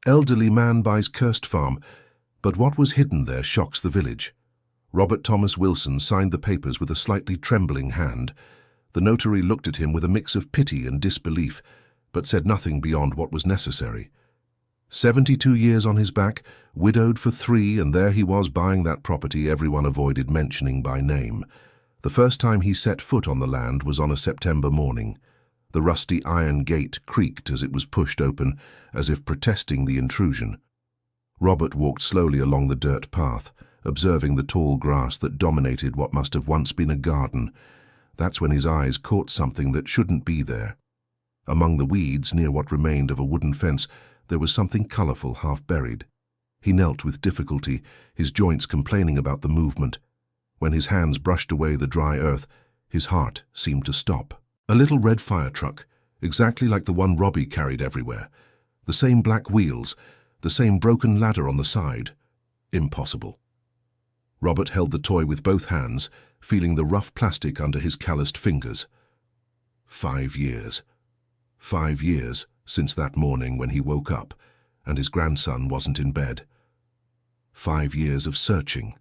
Elderly man buys cursed farm, but what was hidden there shocks the village. Robert Thomas Wilson signed the papers with a slightly trembling hand. The notary looked at him with a mix of pity and disbelief, but said nothing beyond what was necessary. 72 years on his back, widowed for 3, and there he was buying that property everyone avoided mentioning by name. The first time he set foot on the land was on a September morning. The rusty iron gate creaked as it was pushed open, as if protesting the intrusion. Robert walked slowly along the dirt path, observing the tall grass that dominated what must have once been a garden. That's when his eyes caught something that shouldn't be there. Among the weeds near what remained of a wooden fence, there was something colourful half buried. He knelt with difficulty, his joints complaining about the movement. When his hands brushed away the dry earth, his heart seemed to stop. A little red fire truck, exactly like the one Robbie carried everywhere. The same black wheels, the same broken ladder on the side. Impossible. Robert held the toy with both hands, feeling the rough plastic under his calloused fingers. 5 years. 5 years since that morning when he woke up and his grandson wasn't in bed. 5 years of searching,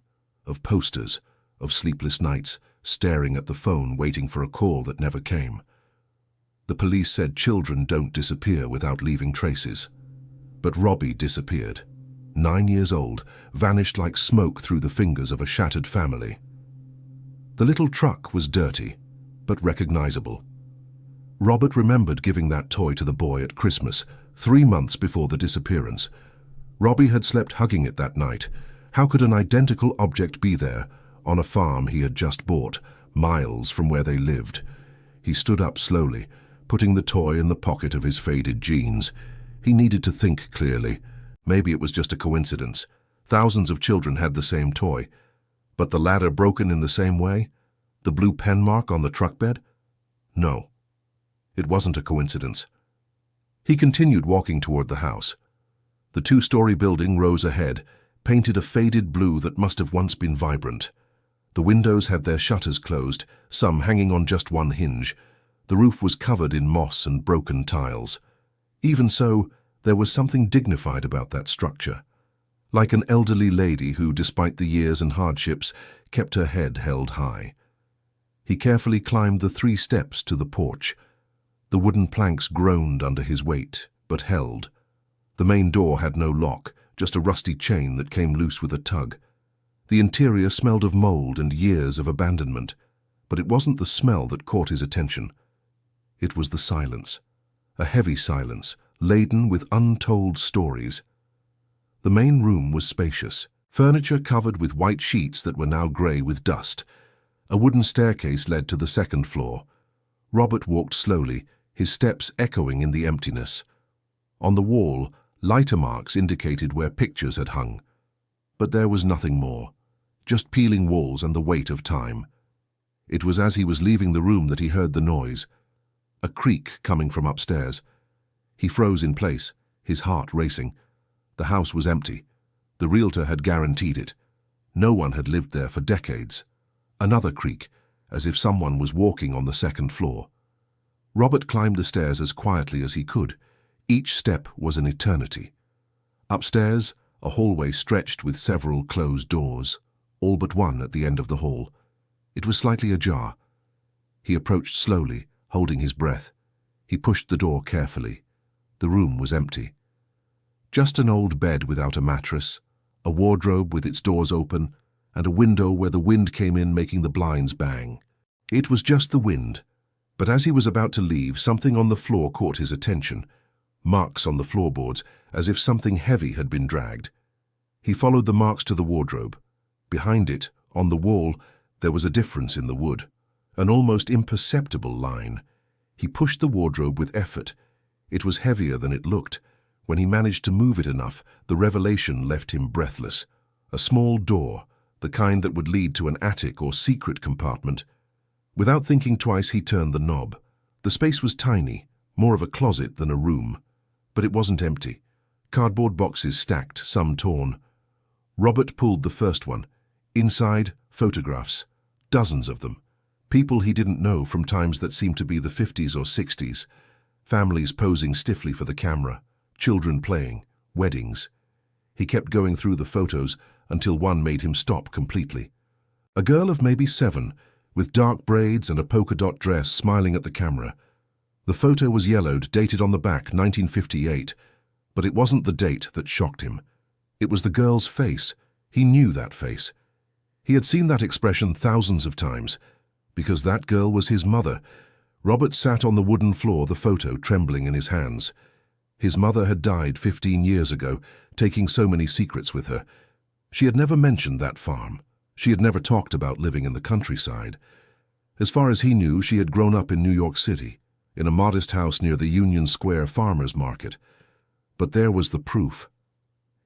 of posters, of sleepless nights, staring at the phone waiting for a call that never came. The police said children don't disappear without leaving traces. But Robbie disappeared. 9 years old, vanished like smoke through the fingers of a shattered family. The little truck was dirty, but recognizable. Robert remembered giving that toy to the boy at Christmas, 3 months before the disappearance. Robbie had slept hugging it that night. How could an identical object be there, on a farm he had just bought, miles from where they lived? He stood up slowly, putting the toy in the pocket of his faded jeans. He needed to think clearly. Maybe it was just a coincidence. Thousands of children had the same toy. But the ladder broken in the same way? The blue pen mark on the truck bed? No. It wasn't a coincidence. He continued walking toward the house. The 2-story building rose ahead, painted a faded blue that must have once been vibrant. The windows had their shutters closed, some hanging on just one hinge. The roof was covered in moss and broken tiles. Even so, there was something dignified about that structure. Like an elderly lady who, despite the years and hardships, kept her head held high. He carefully climbed the 3 steps to the porch. The wooden planks groaned under his weight, but held. The main door had no lock, just a rusty chain that came loose with a tug. The interior smelled of mold and years of abandonment, but it wasn't the smell that caught his attention. It was the silence, a heavy silence, laden with untold stories. The main room was spacious, furniture covered with white sheets that were now grey with dust. A wooden staircase led to the 2nd floor. Robert walked slowly, his steps echoing in the emptiness. On the wall, lighter marks indicated where pictures had hung. But there was nothing more, just peeling walls and the weight of time. It was as he was leaving the room that he heard the noise, a creak coming from upstairs. He froze in place, his heart racing. The house was empty. The realtor had guaranteed it. No one had lived there for decades. Another creak, as if someone was walking on the 2nd floor. Robert climbed the stairs as quietly as he could. Each step was an eternity. Upstairs, a hallway stretched with several closed doors, all but one at the end of the hall. It was slightly ajar. He approached slowly, holding his breath. He pushed the door carefully. The room was empty. Just an old bed without a mattress, a wardrobe with its doors open, and a window where the wind came in making the blinds bang. It was just the wind. But as he was about to leave, something on the floor caught his attention. Marks on the floorboards, as if something heavy had been dragged. He followed the marks to the wardrobe. Behind it, on the wall, there was a difference in the wood, an almost imperceptible line. He pushed the wardrobe with effort. It was heavier than it looked. When he managed to move it enough, the revelation left him breathless. A small door, the kind that would lead to an attic or secret compartment. Without thinking twice, he turned the knob. The space was tiny, more of a closet than a room. But it wasn't empty. Cardboard boxes stacked, some torn. Robert pulled the first one. Inside, photographs. Dozens of them. People he didn't know from times that seemed to be the 50s or 60s. Families posing stiffly for the camera. Children playing. weddings. He kept going through the photos until one made him stop completely. A girl of maybe 7, with dark braids and a polka dot dress, smiling at the camera. The photo was yellowed, dated on the back, 1958, but it wasn't the date that shocked him. It was the girl's face. He knew that face. He had seen that expression thousands of times, because that girl was his mother. Robert sat on the wooden floor, the photo trembling in his hands. His mother had died 15 years ago, taking so many secrets with her. She had never mentioned that farm. She had never talked about living in the countryside. As far as he knew, she had grown up in New York City, in a modest house near the Union Square Farmers Market. But there was the proof.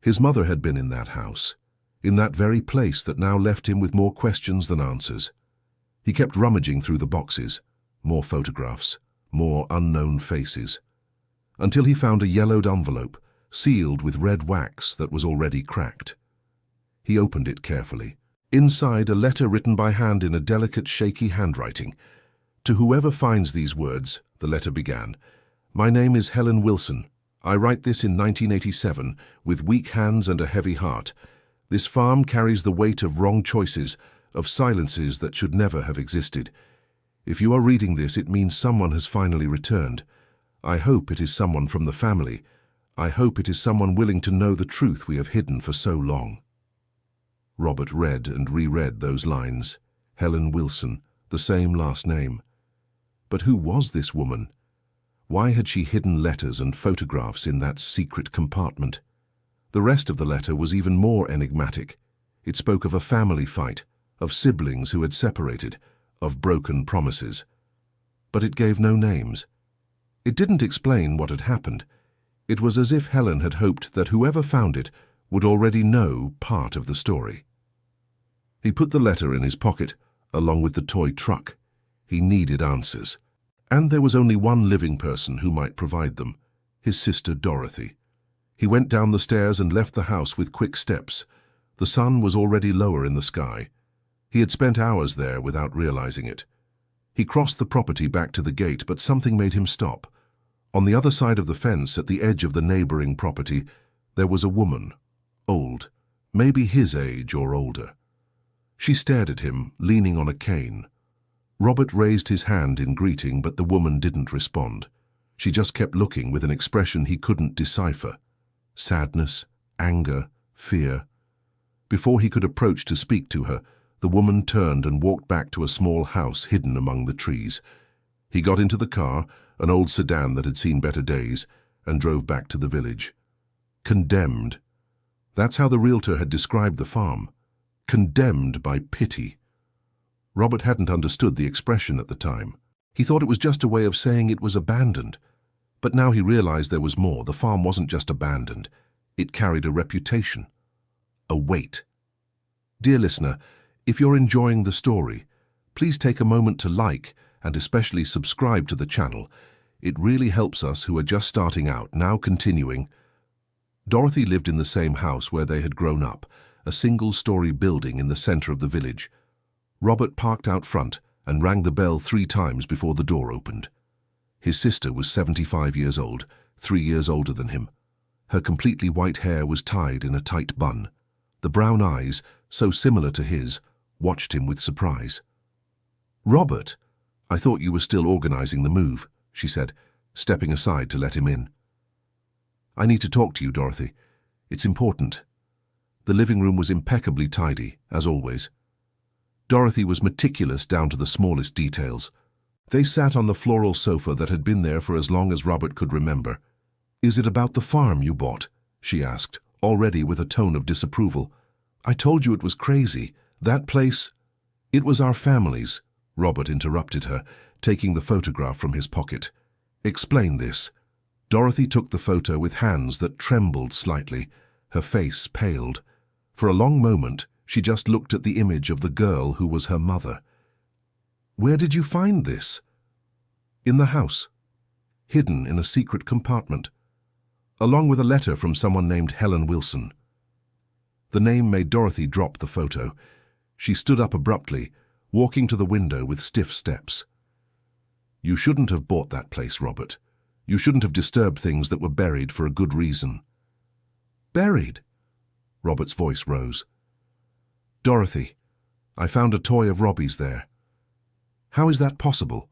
His mother had been in that house, in that very place that now left him with more questions than answers. He kept rummaging through the boxes, more photographs, more unknown faces, until he found a yellowed envelope, sealed with red wax that was already cracked. He opened it carefully. Inside, a letter written by hand in a delicate, shaky handwriting. To whoever finds these words, the letter began. My name is Helen Wilson. I write this in 1987, with weak hands and a heavy heart. This farm carries the weight of wrong choices, of silences that should never have existed. If you are reading this, it means someone has finally returned. I hope it is someone from the family. I hope it is someone willing to know the truth we have hidden for so long. Robert read and reread those lines. Helen Wilson, the same last name. But who was this woman? Why had she hidden letters and photographs in that secret compartment? The rest of the letter was even more enigmatic. It spoke of a family fight, of siblings who had separated, of broken promises. But it gave no names. It didn't explain what had happened. It was as if Helen had hoped that whoever found it would already know part of the story. He put the letter in his pocket, along with the toy truck. He needed answers. And there was only one living person who might provide them, his sister Dorothy. He went down the stairs and left the house with quick steps. The sun was already lower in the sky. He had spent hours there without realizing it. He crossed the property back to the gate, but something made him stop. On the other side of the fence, at the edge of the neighboring property, there was a woman, old, maybe his age or older. She stared at him, leaning on a cane. Robert raised his hand in greeting, but the woman didn't respond. She just kept looking with an expression he couldn't decipher. Sadness, anger, fear. Before he could approach to speak to her, the woman turned and walked back to a small house hidden among the trees. He got into the car, an old sedan that had seen better days, and drove back to the village. Condemned. That's how the realtor had described the farm. Condemned by pity. Robert hadn't understood the expression at the time. He thought it was just a way of saying it was abandoned. But now he realized there was more. The farm wasn't just abandoned. It carried a reputation. A weight. Dear listener, if you're enjoying the story, please take a moment to like and especially subscribe to the channel. It really helps us who are just starting out. Now continuing. Dorothy lived in the same house where they had grown up, a single-story building in the center of the village. Robert parked out front and rang the bell 3 times before the door opened. His sister was 75 years old, 3 years older than him. Her completely white hair was tied in a tight bun. The brown eyes, so similar to his, watched him with surprise. "Robert, I thought you were still organizing the move," she said, stepping aside to let him in. "I need to talk to you, Dorothy. It's important." The living room was impeccably tidy, as always. Dorothy was meticulous down to the smallest details. They sat on the floral sofa that had been there for as long as Robert could remember. "Is it about the farm you bought?" she asked, already with a tone of disapproval. "I told you it was crazy. That place—" "It was our family's," Robert interrupted her, taking the photograph from his pocket. "Explain this." Dorothy took the photo with hands that trembled slightly. Her face paled. For a long moment, she just looked at the image of the girl who was her mother. "Where did you find this?" "In the house, hidden in a secret compartment, along with a letter from someone named Helen Wilson." The name made Dorothy drop the photo. She stood up abruptly, walking to the window with stiff steps. "You shouldn't have bought that place, Robert. You shouldn't have disturbed things that were buried for a good reason." Buried. Robert's voice rose. Dorothy, I found a toy of Robbie's there. How is that possible?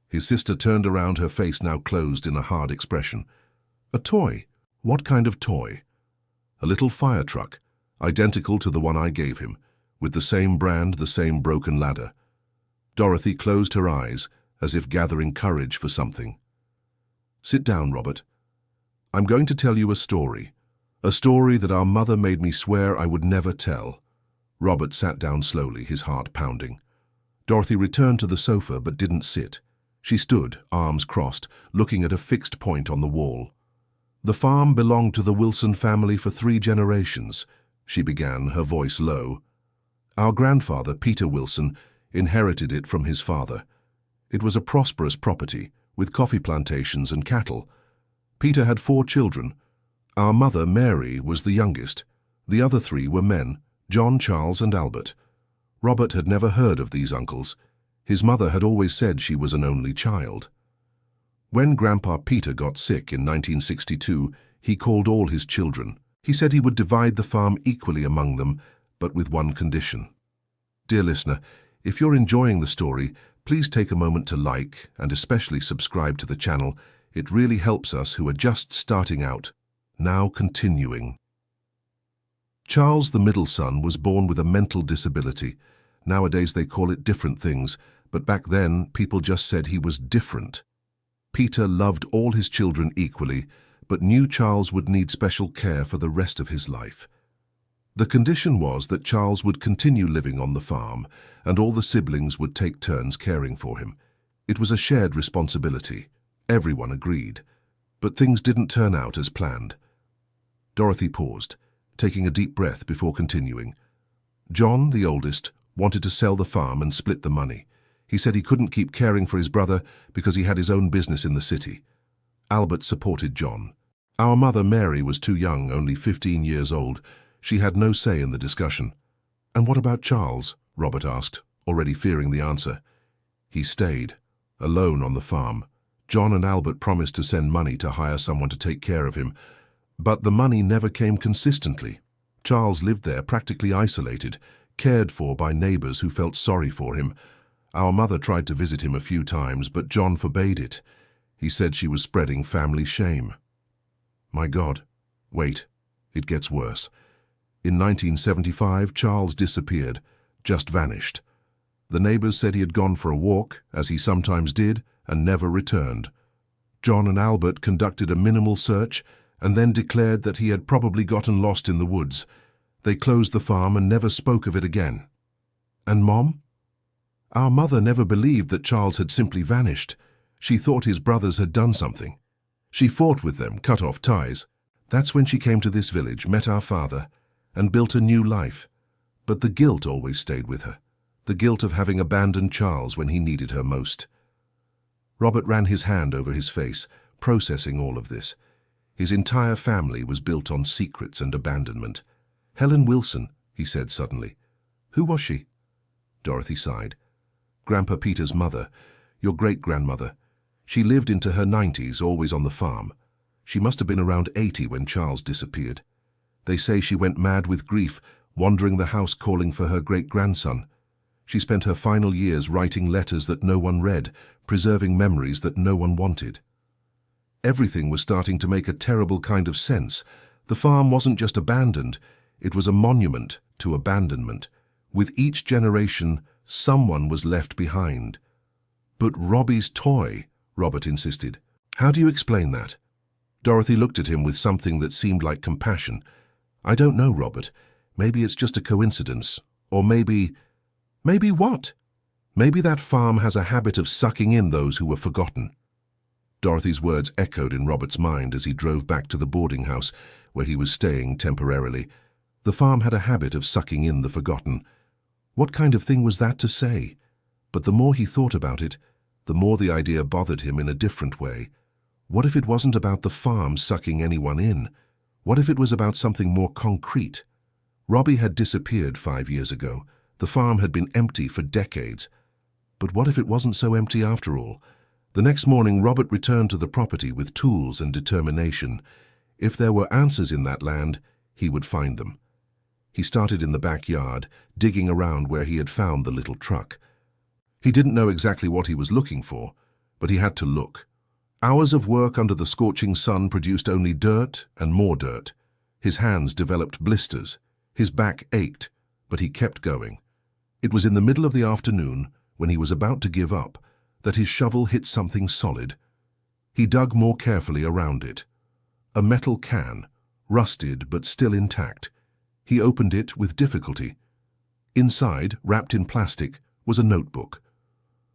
His sister turned around, her face now closed in a hard expression. A toy? What kind of toy? A little fire truck, identical to the one I gave him, with the same brand, the same broken ladder. Dorothy closed her eyes, as if gathering courage for something. Sit down, Robert. I'm going to tell you a story that our mother made me swear I would never tell. Robert sat down slowly, his heart pounding. Dorothy returned to the sofa but didn't sit. She stood, arms crossed, looking at a fixed point on the wall. The farm belonged to the Wilson family for 3 generations, she began, her voice low. Our grandfather, Peter Wilson, inherited it from his father. It was a prosperous property, with coffee plantations and cattle. Peter had 4 children. Our mother, Mary, was the youngest. The other 3 were men, John, Charles, and Albert. Robert had never heard of these uncles. His mother had always said she was an only child. When Grandpa Peter got sick in 1962, he called all his children. He said he would divide the farm equally among them, but with one condition. Dear listener, if you're enjoying the story, please take a moment to like and especially subscribe to the channel. It really helps us who are just starting out. Now continuing. Charles, the middle son, was born with a mental disability. Nowadays they call it different things, but back then people just said he was different. Peter loved all his children equally, but knew Charles would need special care for the rest of his life. The condition was that Charles would continue living on the farm, and all the siblings would take turns caring for him. It was a shared responsibility. Everyone agreed. But things didn't turn out as planned. Dorothy paused, taking a deep breath before continuing. John, the oldest, wanted to sell the farm and split the money. He said he couldn't keep caring for his brother because he had his own business in the city. Albert supported John. Our mother, Mary, was too young, only 15 years old. She had no say in the discussion. And what about Charles? Robert asked, already fearing the answer. He stayed, alone on the farm. John and Albert promised to send money to hire someone to take care of him, but the money never came consistently. Charles lived there practically isolated, cared for by neighbors who felt sorry for him. Our mother tried to visit him a few times, but John forbade it. He said she was spreading family shame. My God. Wait, it gets worse. In 1975, Charles disappeared, just vanished. The neighbors said he had gone for a walk, as he sometimes did, and never returned. John and Albert conducted a minimal search and then declared that he had probably gotten lost in the woods. They closed the farm and never spoke of it again. And Mom? Our mother never believed that Charles had simply vanished. She thought his brothers had done something. She fought with them, cut off ties. That's when she came to this village, met our father, and built a new life. But the guilt always stayed with her. The guilt of having abandoned Charles when he needed her most. Robert ran his hand over his face, processing all of this. His entire family was built on secrets and abandonment. Helen Wilson, he said suddenly. Who was she? Dorothy sighed. Grandpa Peter's mother, your great-grandmother. She lived into her 90s, always on the farm. She must have been around 80 when Charles disappeared. They say she went mad with grief, wandering the house calling for her great-grandson. She spent her final years writing letters that no one read, preserving memories that no one wanted. Everything was starting to make a terrible kind of sense. The farm wasn't just abandoned, it was a monument to abandonment. With each generation, someone was left behind. But Robbie's toy, Robert insisted. How do you explain that? Dorothy looked at him with something that seemed like compassion. I don't know, Robert. Maybe it's just a coincidence. Or maybe... Maybe what? Maybe that farm has a habit of sucking in those who were forgotten. Dorothy's words echoed in Robert's mind as he drove back to the boarding house where he was staying temporarily. The farm had a habit of sucking in the forgotten. What kind of thing was that to say? But the more he thought about it, the more the idea bothered him in a different way. What if it wasn't about the farm sucking anyone in? What if it was about something more concrete? Robbie had disappeared 5 years ago. The farm had been empty for decades. But what if it wasn't so empty after all? The next morning, Robert returned to the property with tools and determination. If there were answers in that land, he would find them. He started in the backyard, digging around where he had found the little truck. He didn't know exactly what he was looking for, but he had to look. Hours of work under the scorching sun produced only dirt and more dirt. His hands developed blisters. His back ached, but he kept going. It was in the middle of the afternoon, when he was about to give up, that his shovel hit something solid. He dug more carefully around it. A metal can, rusted but still intact. He opened it with difficulty. Inside, wrapped in plastic, was a notebook.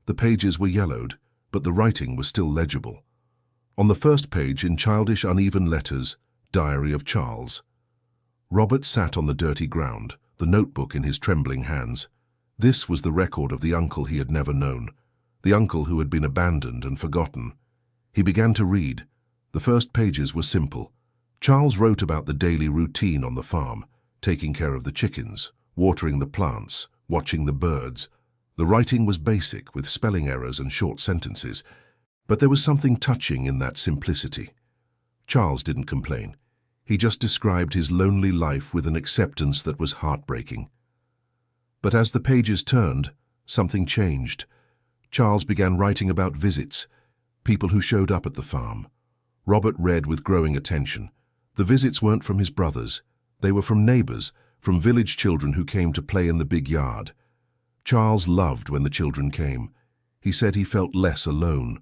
The pages were yellowed, but the writing was still legible. On the first page, in childish, uneven letters, Diary of Charles. Robert sat on the dirty ground, the notebook in his trembling hands. This was the record of the uncle he had never known, the uncle who had been abandoned and forgotten. He began to read. The first pages were simple. Charles wrote about the daily routine on the farm, taking care of the chickens, watering the plants, watching the birds. The writing was basic, with spelling errors and short sentences, but there was something touching in that simplicity. Charles didn't complain. He just described his lonely life with an acceptance that was heartbreaking. But as the pages turned, something changed. Charles began writing about visits, people who showed up at the farm. Robert read with growing attention. The visits weren't from his brothers. They were from neighbors, from village children who came to play in the big yard. Charles loved when the children came. He said he felt less alone.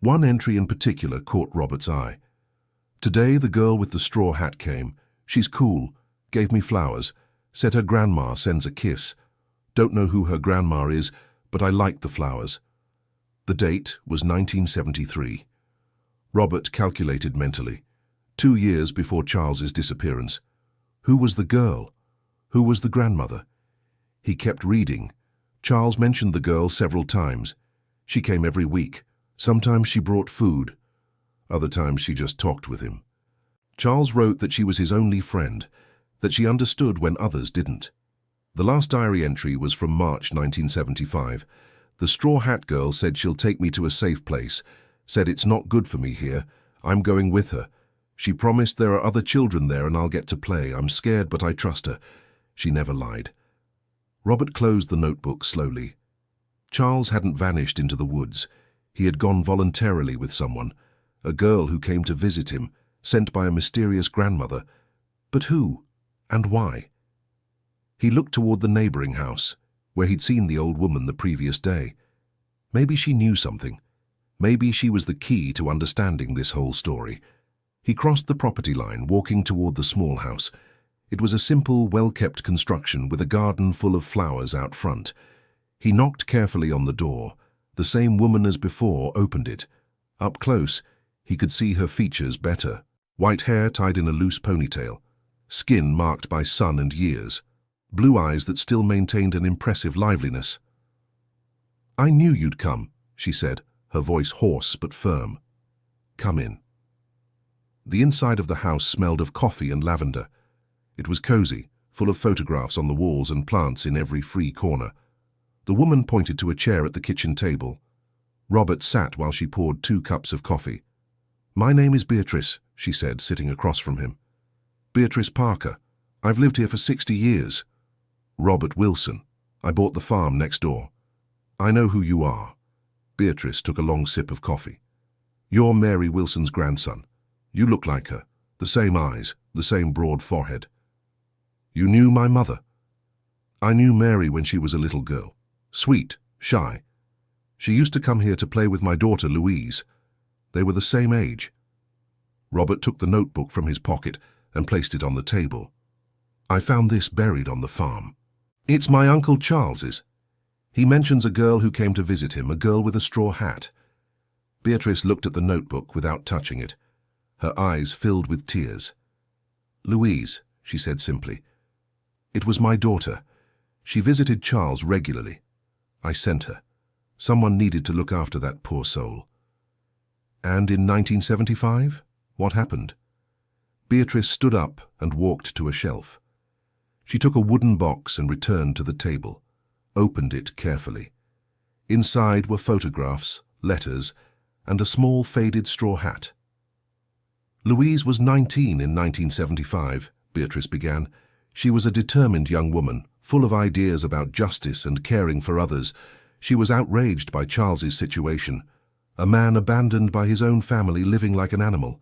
One entry in particular caught Robert's eye. Today the girl with the straw hat came. She's cool, gave me flowers, said her grandma sends a kiss. Don't know who her grandma is, but I like the flowers. The date was 1973. Robert calculated mentally. 2 years before Charles's disappearance. Who was the girl? Who was the grandmother? He kept reading. Charles mentioned the girl several times. She came every week. Sometimes she brought food. Other times she just talked with him. Charles wrote that she was his only friend, that she understood when others didn't. The last diary entry was from March 1975. The straw hat girl said she'll take me to a safe place, said it's not good for me here. I'm going with her. She promised there are other children there and I'll get to play. I'm scared, but I trust her. She never lied. Robert closed the notebook slowly. Charles hadn't vanished into the woods. He had gone voluntarily with someone, a girl who came to visit him, sent by a mysterious grandmother. But who? And why? He looked toward the neighboring house, where he'd seen the old woman the previous day. Maybe she knew something. Maybe she was the key to understanding this whole story. He crossed the property line, walking toward the small house. It was a simple, well-kept construction with a garden full of flowers out front. He knocked carefully on the door. The same woman as before opened it. Up close, he could see her features better. White hair tied in a loose ponytail. Skin marked by sun and years. Blue eyes that still maintained an impressive liveliness. "I knew you'd come," she said, her voice hoarse but firm. "Come in." The inside of the house smelled of coffee and lavender. It was cozy, full of photographs on the walls and plants in every free corner. The woman pointed to a chair at the kitchen table. Robert sat while she poured 2 cups of coffee. "My name is Beatrice," she said, sitting across from him. "Beatrice Parker. I've lived here for 60 years. Robert Wilson. I bought the farm next door. I know who you are." Beatrice took a long sip of coffee. "You're Mary Wilson's grandson. You look like her. The same eyes, the same broad forehead." "You knew my mother?" "I knew Mary when she was a little girl. Sweet, shy. She used to come here to play with my daughter Louise. They were the same age." Robert took the notebook from his pocket and placed it on the table. "I found this buried on the farm. It's my Uncle Charles's. He mentions a girl who came to visit him, a girl with a straw hat." Beatrice looked at the notebook without touching it. Her eyes filled with tears. "Louise," she said simply. "It was my daughter. She visited Charles regularly. I sent her. Someone needed to look after that poor soul." "And in 1975? What happened?" Beatrice stood up and walked to a shelf. She took a wooden box and returned to the table, opened it carefully. Inside were photographs, letters, and a small faded straw hat. "Louise was 19 in 1975, Beatrice began. She was a determined young woman, full of ideas about justice and caring for others. She was outraged by Charles's situation. A man abandoned by his own family, living like an animal.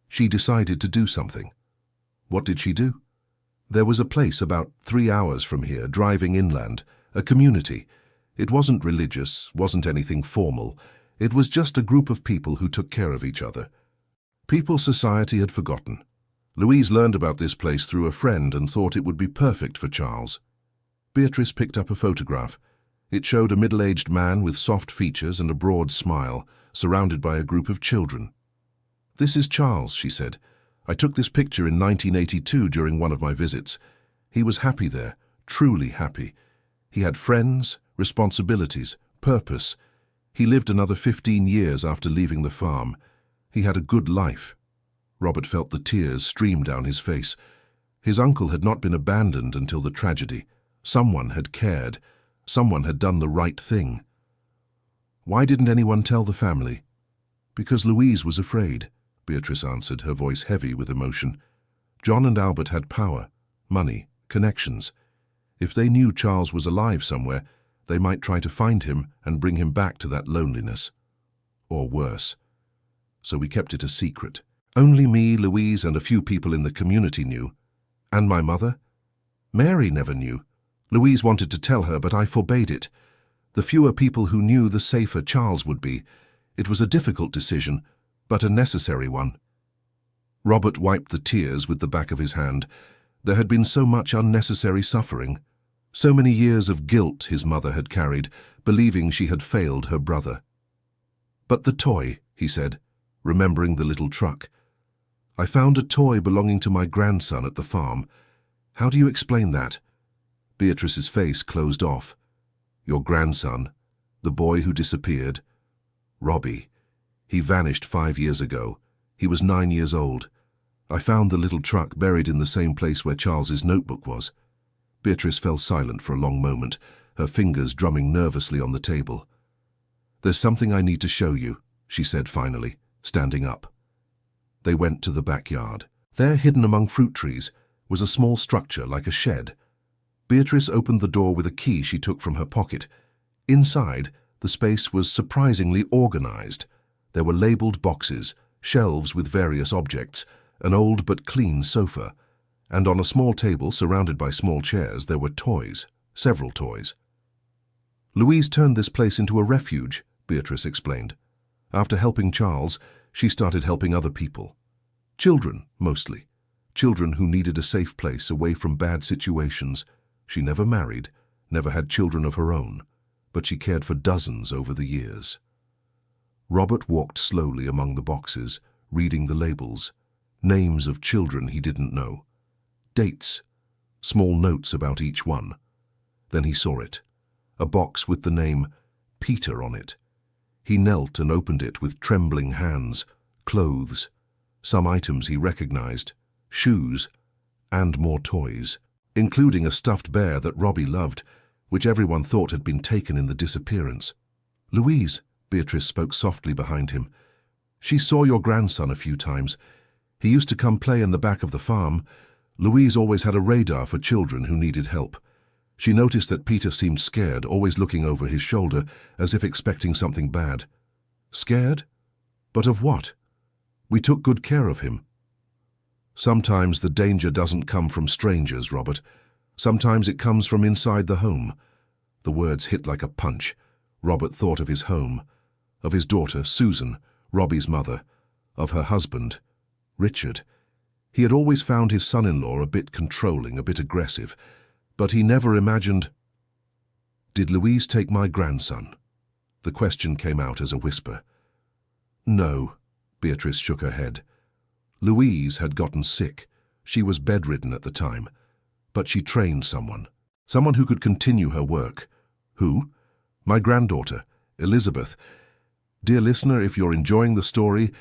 She decided to do something. What did she do? There was a place about 3 hours from here, driving inland, a community. It wasn't religious, wasn't anything formal. It was just a group of people who took care of each other. People society had forgotten. Louise learned about this place through a friend and thought it would be perfect for Charles. Beatrice picked up a photograph. It showed a middle-aged man with soft features and a broad smile, surrounded by a group of children. "This is Charles," she said. "I took this picture in 1982 during one of my visits. He was happy there, truly happy. He had friends, responsibilities, purpose. He lived another 15 years after leaving the farm. He had a good life." Robert felt the tears stream down his face. His uncle had not been abandoned until the tragedy. Someone had cared. Someone had done the right thing. "Why didn't anyone tell the family?" "Because Louise was afraid," Beatrice answered, her voice heavy with emotion. "John and Albert had power, money, connections. If they knew Charles was alive somewhere, they might try to find him and bring him back to that loneliness. Or worse. So we kept it a secret. Only me, Louise, and a few people in the community knew. And my mother? Mary never knew. Louise wanted to tell her, but I forbade it. The fewer people who knew, the safer Charles would be. It was a difficult decision, but a necessary one." Robert wiped the tears with the back of his hand. There had been so much unnecessary suffering. So many years of guilt his mother had carried, believing she had failed her brother. "But the toy," he said, remembering the little truck. "I found a toy belonging to my grandson at the farm. How do you explain that?" Beatrice's face closed off. "Your grandson, the boy who disappeared? Robbie. He vanished 5 years ago. He was 9 years old. I found the little truck buried in the same place where Charles's notebook was." Beatrice fell silent for a long moment, her fingers drumming nervously on the table. "There's something I need to show you," she said finally, standing up. They went to the backyard. There, hidden among fruit trees, was a small structure like a shed. Beatrice opened the door with a key she took from her pocket. Inside, the space was surprisingly organized. There were labeled boxes, shelves with various objects, an old but clean sofa, and on a small table surrounded by small chairs there were toys, several toys. "Louise turned this place into a refuge," Beatrice explained. "After helping Charles, she started helping other people. Children, mostly. Children who needed a safe place away from bad situations. She never married, never had children of her own, but she cared for dozens over the years." Robert walked slowly among the boxes, reading the labels. Names of children he didn't know. Dates. Small notes about each one. Then he saw it. A box with the name Peter on it. He knelt and opened it with trembling hands. Clothes. Some items he recognized. Shoes. And more toys, including a stuffed bear that Robbie loved, which everyone thought had been taken in the disappearance. "Louise," Beatrice spoke softly behind him. "She saw your grandson a few times. He used to come play in the back of the farm. Louise always had a radar for children who needed help. She noticed that Peter seemed scared, always looking over his shoulder, as if expecting something bad." "Scared? But of what?" "We took good care of him." "Sometimes the danger doesn't come from strangers, Robert. Sometimes it comes from inside the home." The words hit like a punch. Robert thought of his home, of his daughter, Susan, Robbie's mother, of her husband, Richard. He had always found his son-in-law a bit controlling, a bit aggressive, but he never imagined... "Did Louise take my grandson?" The question came out as a whisper. "No," Beatrice shook her head. "Louise had gotten sick. She was bedridden at the time. But she trained someone who could continue her work." "Who?" "My granddaughter, Elizabeth. Dear listener, if you're enjoying the story,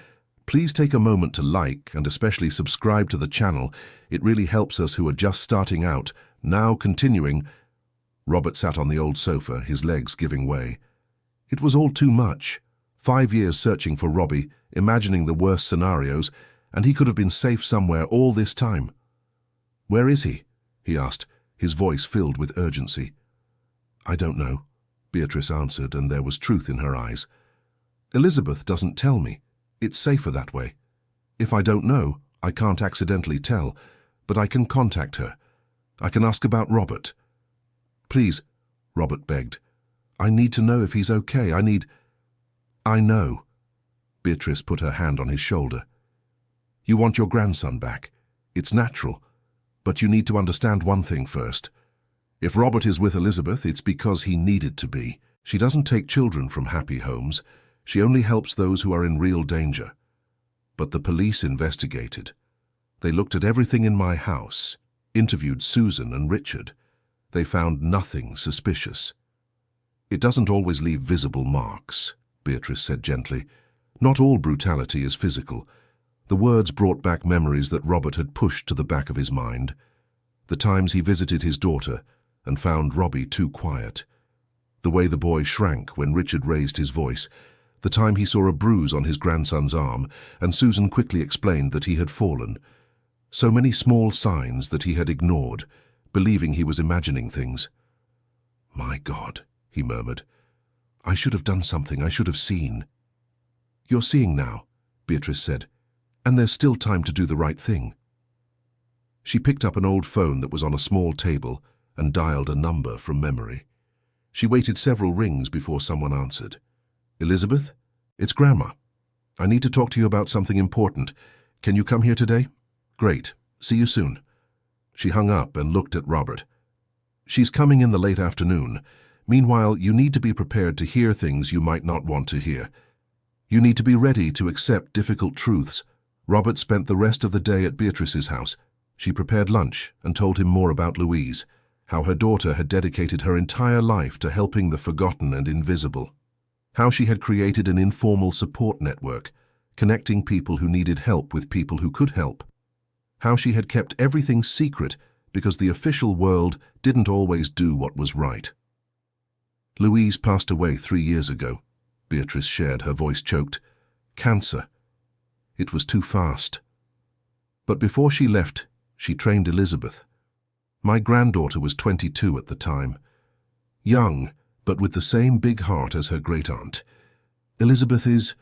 please take a moment to like and especially subscribe to the channel. It really helps us who are just starting out. Now continuing." Robert sat on the old sofa, his legs giving way. It was all too much. 5 years searching for Robbie, imagining the worst scenarios, and he could have been safe somewhere all this time. "Where is he?" he asked, his voice filled with urgency. "I don't know," Beatrice answered, and there was truth in her eyes. "Elizabeth doesn't tell me. It's safer that way. If I don't know, I can't accidentally tell, but I can contact her. I can ask about Robert." "Please," Robert begged. "I need to know if he's okay. I know." Beatrice put her hand on his shoulder. "You want your grandson back. It's natural. But you need to understand one thing first. If Robert is with Elizabeth, it's because he needed to be. She doesn't take children from happy homes. She only helps those who are in real danger. But the police investigated. They looked at everything in my house, interviewed Susan and Richard. They found nothing suspicious." "It doesn't always leave visible marks," Beatrice said gently. "Not all brutality is physical." The words brought back memories that Robert had pushed to the back of his mind. The times he visited his daughter and found Robbie too quiet. The way the boy shrank when Richard raised his voice. The time he saw a bruise on his grandson's arm, and Susan quickly explained that he had fallen. So many small signs that he had ignored, believing he was imagining things. "My God," he murmured. "I should have done something. I should have seen." "You're seeing now," Beatrice said, "and there's still time to do the right thing." She picked up an old phone that was on a small table and dialed a number from memory. She waited several rings before someone answered. "Elizabeth? It's Grandma. I need to talk to you about something important. Can you come here today?" "Great. See you soon." She hung up and looked at Robert. "She's coming in the late afternoon. Meanwhile, you need to be prepared to hear things you might not want to hear. You need to be ready to accept difficult truths." Robert spent the rest of the day at Beatrice's house. She prepared lunch and told him more about Louise, how her daughter had dedicated her entire life to helping the forgotten and invisible, how she had created an informal support network, connecting people who needed help with people who could help, how she had kept everything secret because the official world didn't always do what was right. "Louise passed away 3 years ago," Beatrice shared, her voice choked. "Cancer. It was too fast. But before she left, she trained Elizabeth. My granddaughter was 22 at the time. Young, but with the same big heart as her great-aunt. Elizabeth is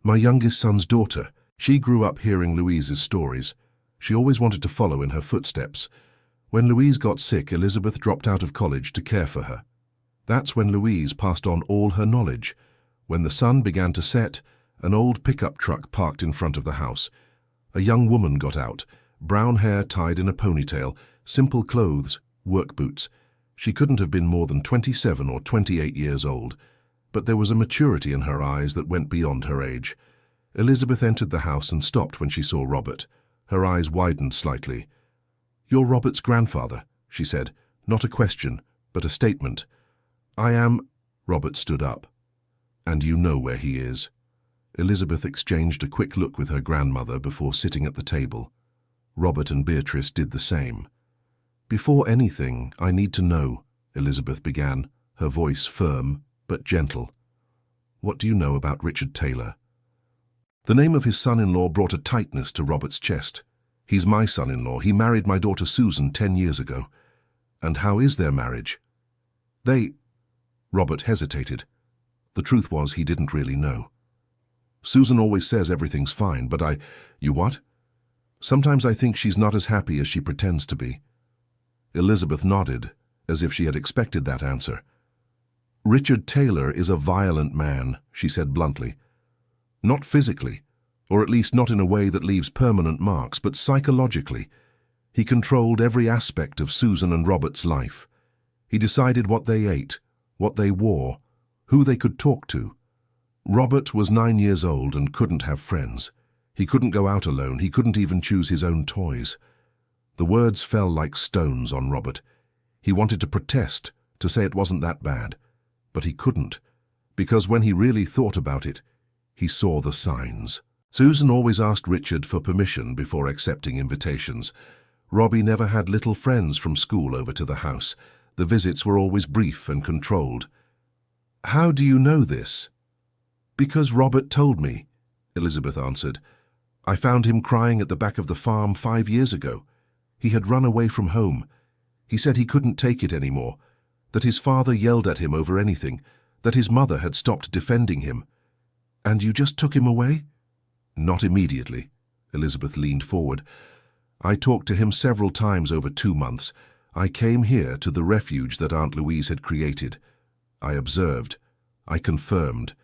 my youngest son's daughter. She grew up hearing Louise's stories. She always wanted to follow in her footsteps. When Louise got sick, Elizabeth dropped out of college to care for her. That's when Louise passed on all her knowledge. When the sun began to set, an old pickup truck parked in front of the house. A young woman got out, brown hair tied in a ponytail, simple clothes, work boots. She couldn't have been more than 27 or 28 years old, but there was a maturity in her eyes that went beyond her age. Elizabeth entered the house and stopped when she saw Robert. Her eyes widened slightly. "You're Robert's grandfather," she said, not a question, but a statement. "I am—" Robert stood up. "And you know where he is." Elizabeth exchanged a quick look with her grandmother before sitting at the table. Robert and Beatrice did the same. "Before anything, I need to know," Elizabeth began, her voice firm but gentle. "What do you know about Richard Taylor?" The name of his son-in-law brought a tightness to Robert's chest. "He's my son-in-law. He married my daughter Susan 10 years ago." "And how is their marriage?" Robert hesitated. The truth was he didn't really know. "Susan always says everything's fine, but You what?" "Sometimes I think she's not as happy as she pretends to be." Elizabeth nodded, as if she had expected that answer. "Richard Taylor is a violent man," she said bluntly. "Not physically, or at least not in a way that leaves permanent marks, but psychologically. He controlled every aspect of Susan and Robert's life. He decided what they ate, what they wore, who they could talk to. Robert was 9 years old and couldn't have friends. He couldn't go out alone. He couldn't even choose his own toys. The words fell like stones on Robert. He wanted to protest, to say it wasn't that bad. But he couldn't, because when he really thought about it, he saw the signs. Susan always asked Richard for permission before accepting invitations. Robbie never had little friends from school over to the house. The visits were always brief and controlled. "How do you know this?" "Because Robert told me," Elizabeth answered. "I found him crying at the back of the farm 5 years ago. He had run away from home. He said he couldn't take it anymore, that his father yelled at him over anything, that his mother had stopped defending him. And you just took him away? Not immediately. Elizabeth leaned forward. I talked to him several times over 2 months. I came here to the refuge that Aunt Louise had created. I observed. I confirmed.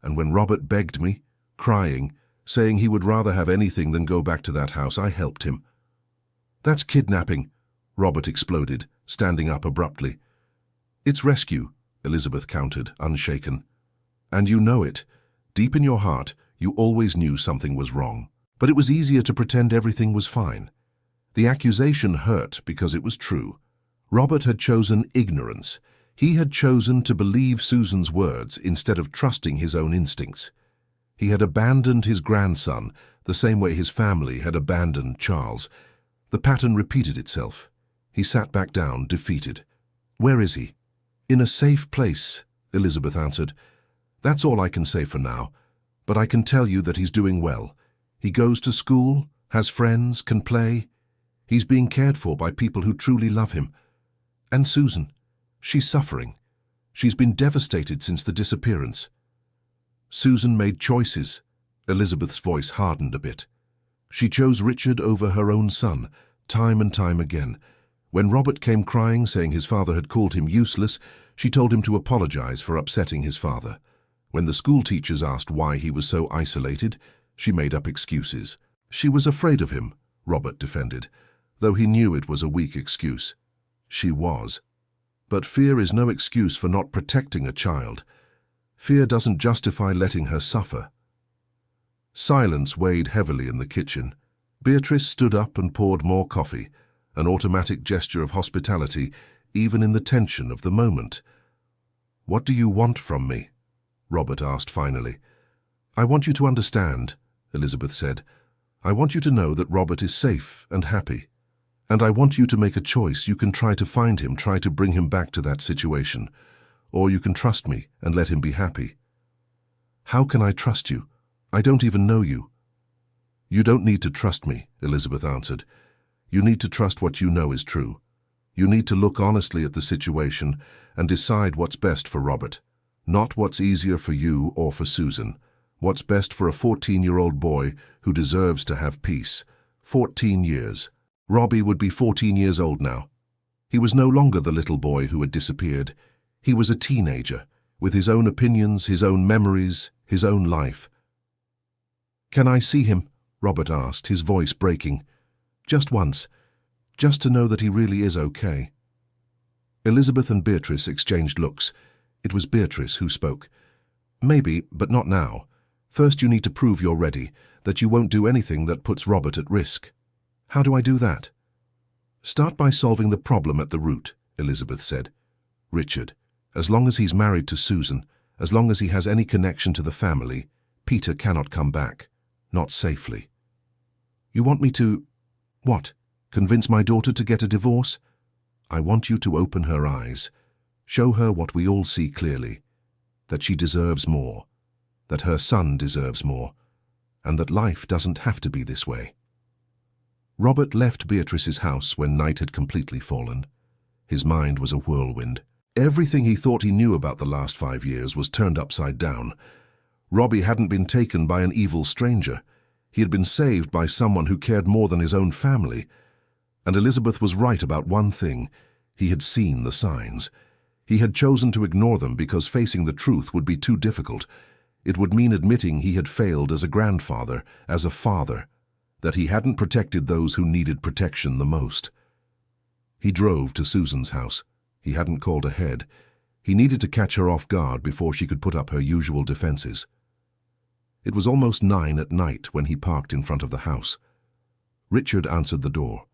And when Robert begged me, crying, saying he would rather have anything than go back to that house, I helped him. That's kidnapping, Robert exploded, standing up abruptly. It's rescue, Elizabeth countered, unshaken. And you know it. Deep in your heart, you always knew something was wrong. But it was easier to pretend everything was fine. The accusation hurt because it was true. Robert had chosen ignorance. He had chosen to believe Susan's words instead of trusting his own instincts. He had abandoned his grandson the same way his family had abandoned Charles. The pattern repeated itself. He sat back down, defeated. Where is he? In a safe place, Elizabeth answered. That's all I can say for now, but I can tell you that he's doing well. He goes to school, has friends, can play. He's being cared for by people who truly love him. And Susan, she's suffering. She's been devastated since the disappearance. Susan made choices. Elizabeth's voice hardened a bit. She chose Richard over her own son, time and time again. When Robert came crying, saying his father had called him useless, she told him to apologize for upsetting his father. When the school teachers asked why he was so isolated, she made up excuses. She was afraid of him, Robert defended, though he knew it was a weak excuse. She was. But fear is no excuse for not protecting a child. Fear doesn't justify letting her suffer. Silence weighed heavily in the kitchen. Beatrice stood up and poured more coffee, an automatic gesture of hospitality, even in the tension of the moment. "What do you want from me?" Robert asked finally. "I want you to understand," Elizabeth said. "I want you to know that Robert is safe and happy. And I want you to make a choice. You can try to find him, try to bring him back to that situation. Or you can trust me and let him be happy." "How can I trust you? I don't even know you." "You don't need to trust me," Elizabeth answered. "You need to trust what you know is true. You need to look honestly at the situation and decide what's best for Robert. Not what's easier for you or for Susan. What's best for a 14-year-old boy who deserves to have peace. 14 years. Robbie would be 14 years old now. He was no longer the little boy who had disappeared. He was a teenager, with his own opinions, his own memories, his own life. "Can I see him?" Robert asked, his voice breaking. "Just once. Just to know that he really is okay." Elizabeth and Beatrice exchanged looks. It was Beatrice who spoke. "Maybe, but not now. First you need to prove you're ready, that you won't do anything that puts Robert at risk." "How do I do that?" "Start by solving the problem at the root," Elizabeth said. "Richard, as long as he's married to Susan, as long as he has any connection to the family, Peter cannot come back. Not safely." "You want me to... what? Convince my daughter to get a divorce?" "I want you to open her eyes. Show her what we all see clearly. That she deserves more. That her son deserves more. And that life doesn't have to be this way." Robert left Beatrice's house when night had completely fallen. His mind was a whirlwind. Everything he thought he knew about the last 5 years was turned upside down. Robbie hadn't been taken by an evil stranger. He had been saved by someone who cared more than his own family. And Elizabeth was right about one thing. He had seen the signs. He had chosen to ignore them because facing the truth would be too difficult. It would mean admitting he had failed as a grandfather, as a father, that he hadn't protected those who needed protection the most. He drove to Susan's house. He hadn't called ahead. He needed to catch her off guard before she could put up her usual defenses. It was almost 9 at night when he parked in front of the house. Richard answered the door.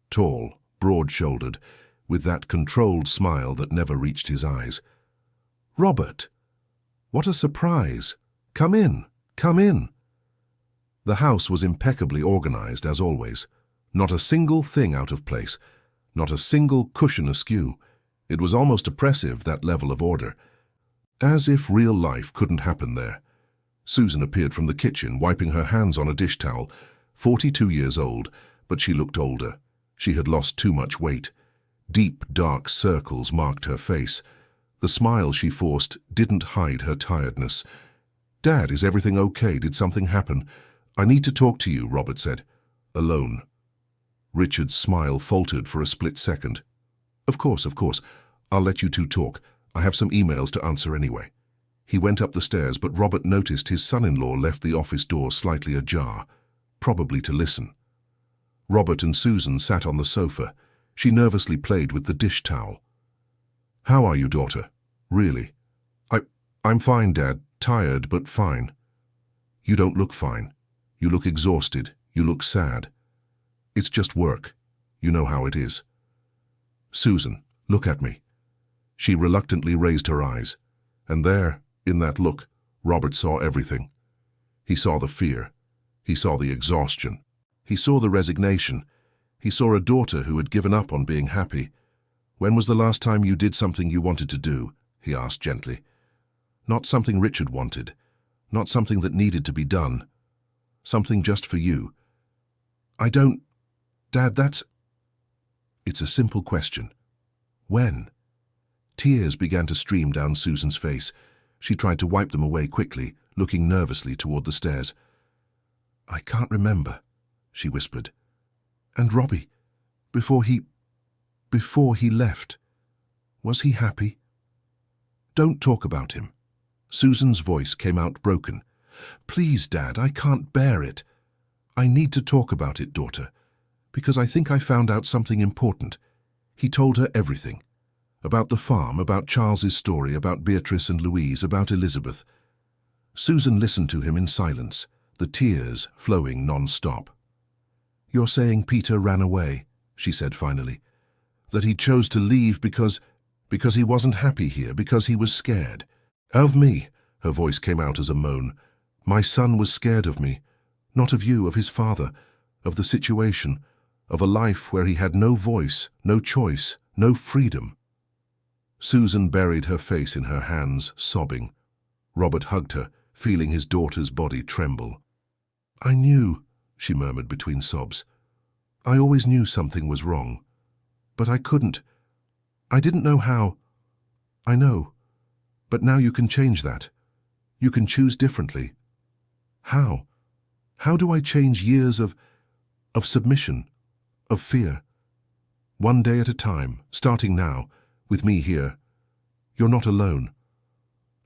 Tall, broad-shouldered, with that controlled smile that never reached his eyes. "Robert! What a surprise! Come in, come in!" The house was impeccably organized, as always. Not a single thing out of place. Not a single cushion askew. It was almost oppressive, that level of order. As if real life couldn't happen there. Susan appeared from the kitchen, wiping her hands on a dish towel. 42 years old, but she looked older. She had lost too much weight. Deep, dark circles marked her face. The smile she forced didn't hide her tiredness. "Dad, is everything okay? Did something happen? I need to talk to you," Robert said. "Alone." Richard's smile faltered for a split second. Of course. I'll let you two talk. I have some emails to answer anyway." He went up the stairs, but Robert noticed his son-in-law left the office door slightly ajar, probably to listen. Robert and Susan sat on the sofa. She nervously played with the dish towel. "How are you, daughter? Really?" I'm fine, Dad. Tired, but fine." "You don't look fine. You look exhausted. You look sad." "It's just work. You know how it is." "Susan, look at me." She reluctantly raised her eyes. And there, in that look, Robert saw everything. He saw the fear. He saw the exhaustion. He saw the resignation. He saw a daughter who had given up on being happy. "When was the last time you did something you wanted to do?" he asked gently. Not something Richard wanted. Not something that needed to be done. Something just for you. "I don't... Dad, that's..." It's a simple question. When? Tears began to stream down Susan's face. She tried to wipe them away quickly, looking nervously toward the stairs. "I can't remember," she whispered. "And Robbie, before he left, was he happy?" "Don't talk about him." Susan's voice came out broken. "Please, Dad, I can't bear it. I need to talk about it, daughter, because I think I found out something important." He told her everything. About the farm, about Charles's story, about Beatrice and Louise, about Elizabeth. Susan listened to him in silence, the tears flowing non-stop. "You're saying Peter ran away," she said finally. "That he chose to leave because he wasn't happy here, because he was scared." "Of me," her voice came out as a moan. "My son was scared of me. Not of you, of his father, of the situation, of a life where he had no voice, no choice, no freedom." Susan buried her face in her hands, sobbing. Robert hugged her, feeling his daughter's body tremble. "I knew," she murmured between sobs. "I always knew something was wrong. But I couldn't. I didn't know how. I know. But now you can change that. You can choose differently." "How? How do I change years of submission, of fear?" "One day at a time, starting now, with me here. You're not alone."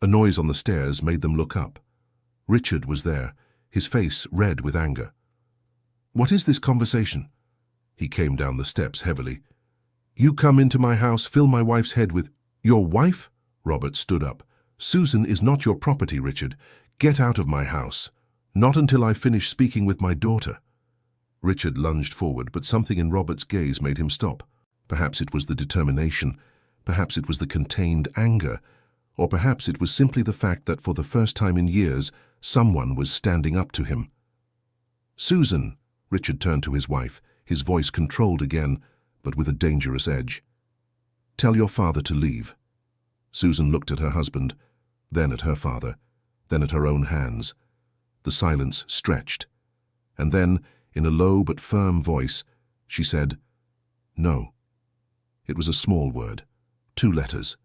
A noise on the stairs made them look up. Richard was there, his face red with anger. "What is this conversation?" He came down the steps heavily. "You come into my house, fill my wife's head with..." "Your wife?" Robert stood up. "Susan is not your property, Richard. Get out of my house. Not until I finish speaking with my daughter." Richard lunged forward, but something in Robert's gaze made him stop. Perhaps it was the determination. Perhaps it was the contained anger. Or perhaps it was simply the fact that for the first time in years, someone was standing up to him. "Susan," Richard turned to his wife, his voice controlled again, but with a dangerous edge. "Tell your father to leave." Susan looked at her husband, then at her father, then at her own hands. The silence stretched. And then, in a low but firm voice, she said, "No." It was a small word, 2 letters,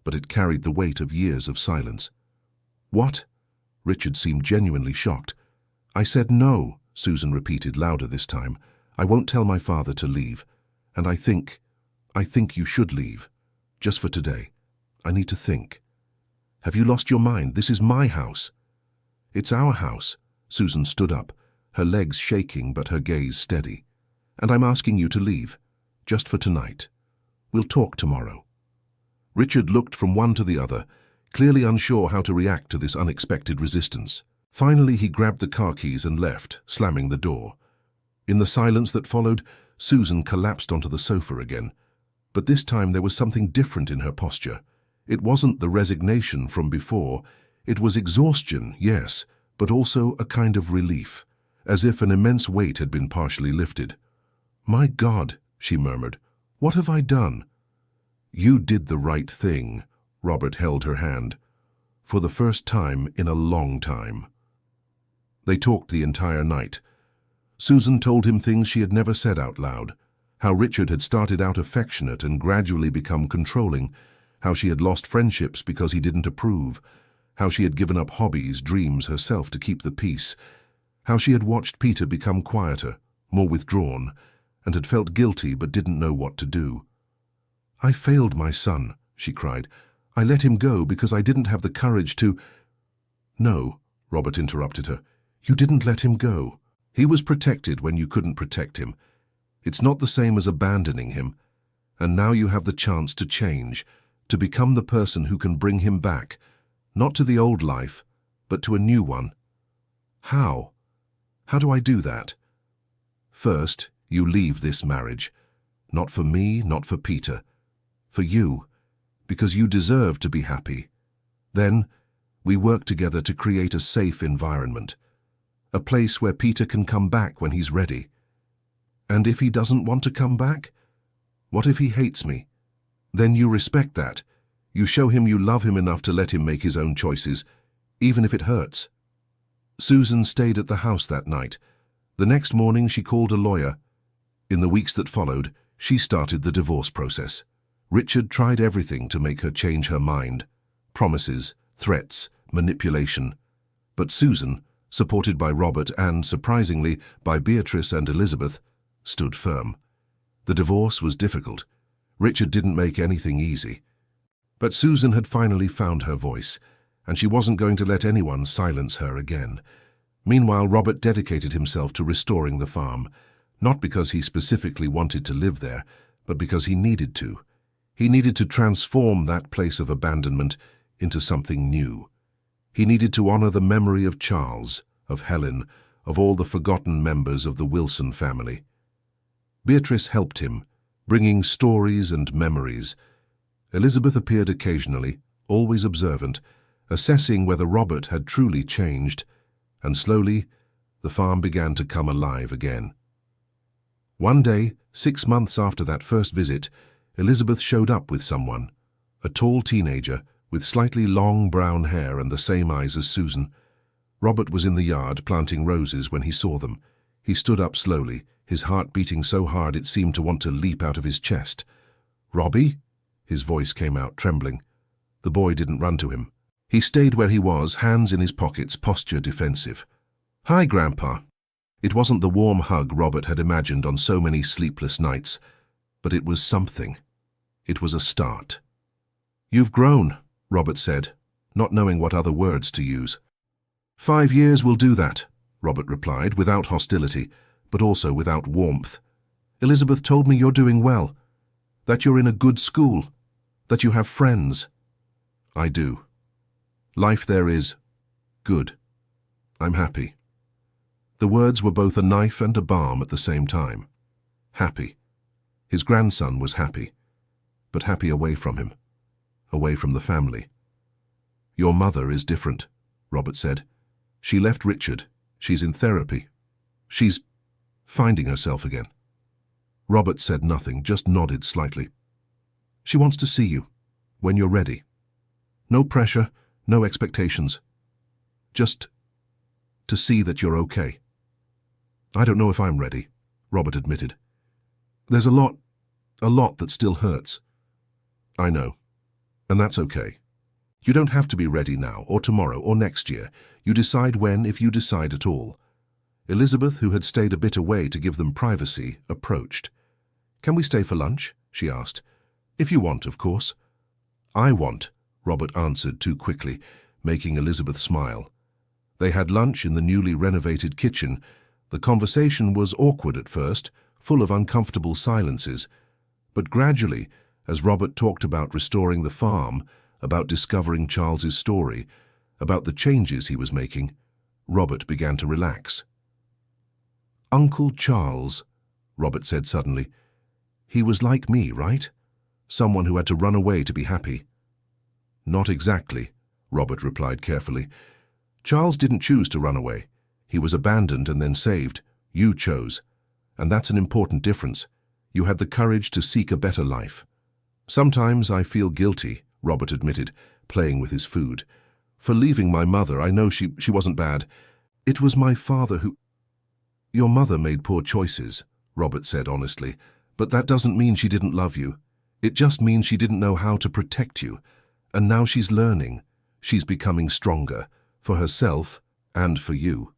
but it carried the weight of years of silence. "What?" Richard seemed genuinely shocked. "I said no," Susan repeated louder this time. "I won't tell my father to leave. And I think you should leave. Just for today. I need to think." "Have you lost your mind? This is my house." "It's our house." Susan stood up, her legs shaking but her gaze steady. "And I'm asking you to leave. Just for tonight. We'll talk tomorrow." Richard looked from one to the other, clearly unsure how to react to this unexpected resistance. Finally, he grabbed the car keys and left, slamming the door. In the silence that followed, Susan collapsed onto the sofa again. But this time there was something different in her posture. It wasn't the resignation from before. It was exhaustion, yes, but also a kind of relief, as if an immense weight had been partially lifted. "My God," she murmured, "what have I done?" "You did the right thing," Robert held her hand. "For the first time in a long time." They talked the entire night. Susan told him things she had never said out loud. How Richard had started out affectionate and gradually become controlling. How she had lost friendships because he didn't approve. How she had given up hobbies, dreams herself to keep the peace. How she had watched Peter become quieter, more withdrawn, and had felt guilty but didn't know what to do. "I failed my son," she cried. "I let him go because I didn't have the courage to—" "No," Robert interrupted her. "You didn't let him go. He was protected when you couldn't protect him. It's not the same as abandoning him. And now you have the chance to change, to become the person who can bring him back, not to the old life, but to a new one. How? How do I do that? First, you leave this marriage. Not for me, not for Peter. For you, because you deserve to be happy. Then, we work together to create a safe environment. A place where Peter can come back when he's ready. And if he doesn't want to come back? What if he hates me? Then you respect that. You show him you love him enough to let him make his own choices, even if it hurts." Susan stayed at the house that night. The next morning she called a lawyer. In the weeks that followed, she started the divorce process. Richard tried everything to make her change her mind. Promises, threats, manipulation. But Susan, supported by Robert and, surprisingly, by Beatrice and Elizabeth, stood firm. The divorce was difficult. Richard didn't make anything easy. But Susan had finally found her voice, and she wasn't going to let anyone silence her again. Meanwhile, Robert dedicated himself to restoring the farm, not because he specifically wanted to live there, but because he needed to. He needed to transform that place of abandonment into something new. He needed to honor the memory of Charles, of Helen, of all the forgotten members of the Wilson family. Beatrice helped him, bringing stories and memories. Elizabeth appeared occasionally, always observant, assessing whether Robert had truly changed, and slowly the farm began to come alive again. One day, 6 months after that first visit, Elizabeth showed up with someone, a tall teenager with slightly long brown hair and the same eyes as Susan. Robert was in the yard planting roses when he saw them. He stood up slowly, his heart beating so hard it seemed to want to leap out of his chest. "Robbie?" His voice came out, trembling. The boy didn't run to him. He stayed where he was, hands in his pockets, posture defensive. "Hi, Grandpa." It wasn't the warm hug Robert had imagined on so many sleepless nights, but it was something. It was a start. "You've grown," Robert said, not knowing what other words to use. 5 years will do that," Robert replied, without hostility, but also without warmth. "Elizabeth told me you're doing well, that you're in a good school, that you have friends." "I do. Life there is good. I'm happy." The words were both a knife and a balm at the same time. Happy. His grandson was happy, but happy away from him, away from the family. "Your mother is different," Robert said. "She left Richard. She's in therapy. She's finding herself again." Robert said nothing, just nodded slightly. "She wants to see you, when you're ready. No pressure, no expectations. Just to see that you're okay." "I don't know if I'm ready," Robert admitted. "There's a lot that still hurts." "I know, and that's okay. You don't have to be ready now, or tomorrow, or next year. You decide when, if you decide at all." Elizabeth, who had stayed a bit away to give them privacy, approached. "Can we stay for lunch?" she asked. "If you want, of course." "I want," Robert answered too quickly, making Elizabeth smile. They had lunch in the newly renovated kitchen. The conversation was awkward at first, full of uncomfortable silences. But gradually, as Robert talked about restoring the farm, about discovering Charles's story, about the changes he was making, Robert began to relax. "Uncle Charles," Robert said suddenly. "He was like me, right? Someone who had to run away to be happy." "Not exactly," Robert replied carefully. "Charles didn't choose to run away. He was abandoned and then saved. You chose. And that's an important difference. You had the courage to seek a better life." "Sometimes I feel guilty," Robert admitted, playing with his food. "For leaving my mother. I know she wasn't bad. It was my father who—" "Your mother made poor choices," Robert said honestly, But that doesn't mean she didn't love you. It just means she didn't know how to protect you. And now she's learning. She's becoming stronger, for herself and for you.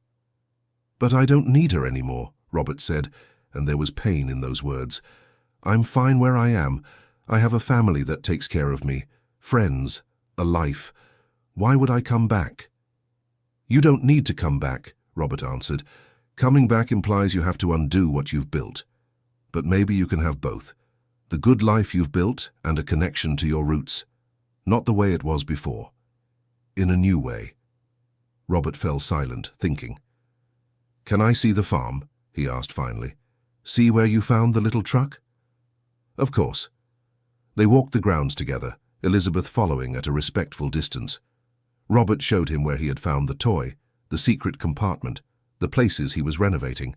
But I don't need her anymore, Robert said, and there was pain in those words. I'm fine where I am. I have a family that takes care of me, friends, a life. Why would I come back? You don't need to come back, Robert answered. Coming back implies you have to undo what you've built. But maybe you can have both. The good life you've built and a connection to your roots. Not the way it was before. In a new way. Robert fell silent, thinking. Can I see the farm? He asked finally. See where you found the little truck? Of course. They walked the grounds together, Elizabeth following at a respectful distance. Robert showed him where he had found the toy, the secret compartment, the places he was renovating.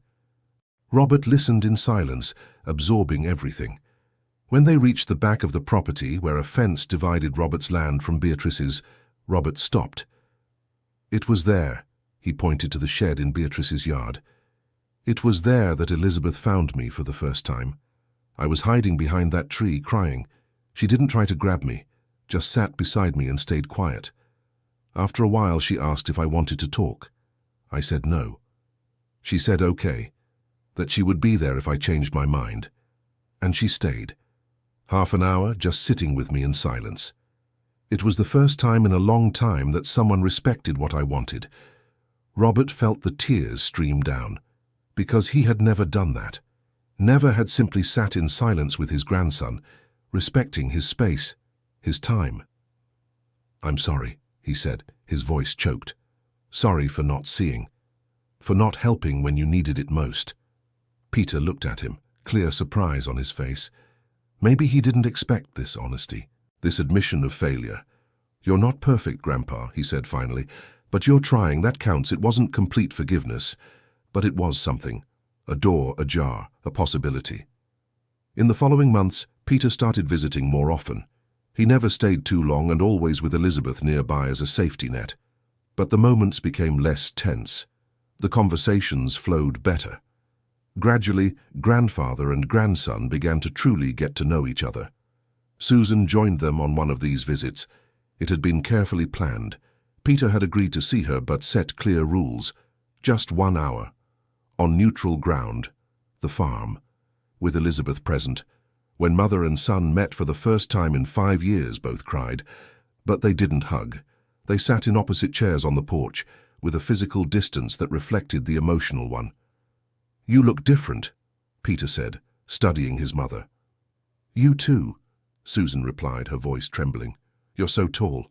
Robert listened in silence, absorbing everything. When they reached the back of the property where a fence divided Robert's land from Beatrice's, Robert stopped. It was there, he pointed to the shed in Beatrice's yard. It was there that Elizabeth found me for the first time. I was hiding behind that tree, crying. She didn't try to grab me, just sat beside me and stayed quiet. After a while, she asked if I wanted to talk. I said no. She said okay, that she would be there if I changed my mind. And she stayed. Half an hour just sitting with me in silence. It was the first time in a long time that someone respected what I wanted. Robert felt the tears stream down, because he had never done that. Never had simply sat in silence with his grandson, respecting his space, his time. I'm sorry, he said, his voice choked. Sorry for not seeing, for not helping when you needed it most. Peter looked at him, clear surprise on his face. Maybe he didn't expect this honesty, this admission of failure. You're not perfect, Grandpa, he said finally, but you're trying, that counts. It wasn't complete forgiveness, but it was something. A door ajar, a possibility. In the following months, Peter started visiting more often. He never stayed too long and always with Elizabeth nearby as a safety net. But the moments became less tense. The conversations flowed better. Gradually, grandfather and grandson began to truly get to know each other. Susan joined them on one of these visits. It had been carefully planned. Peter had agreed to see her but set clear rules. Just 1 hour. On neutral ground. The farm. With Elizabeth present. When mother and son met for the first time in 5 years, both cried. But they didn't hug. They sat in opposite chairs on the porch, with a physical distance that reflected the emotional one. You look different, Peter said, studying his mother. You too, Susan replied, her voice trembling. You're so tall.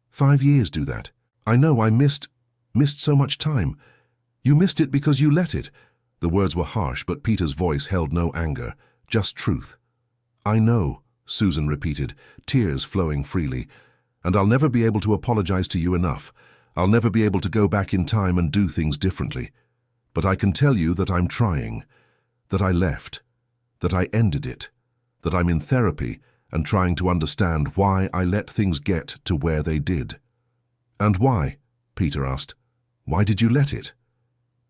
5 years do that. I know I missed so much time. You missed it because you let it. The words were harsh, but Peter's voice held no anger, just truth. I know, Susan repeated, tears flowing freely, and I'll never be able to apologize to you enough. I'll never be able to go back in time and do things differently. But I can tell you that I'm trying, that I left, that I ended it, that I'm in therapy and trying to understand why I let things get to where they did. And why? Peter asked. Why did you let it?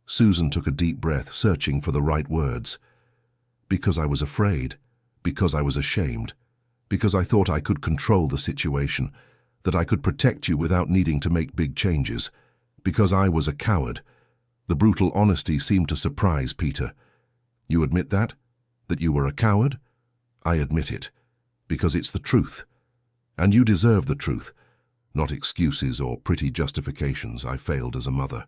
Susan took a deep breath, searching for the right words. Because I was afraid, because I was ashamed, because I thought I could control the situation, that I could protect you without needing to make big changes, because I was a coward. The brutal honesty seemed to surprise Peter. You admit that? That you were a coward? I admit it, because it's the truth. And you deserve the truth, not excuses or pretty justifications. I failed as a mother.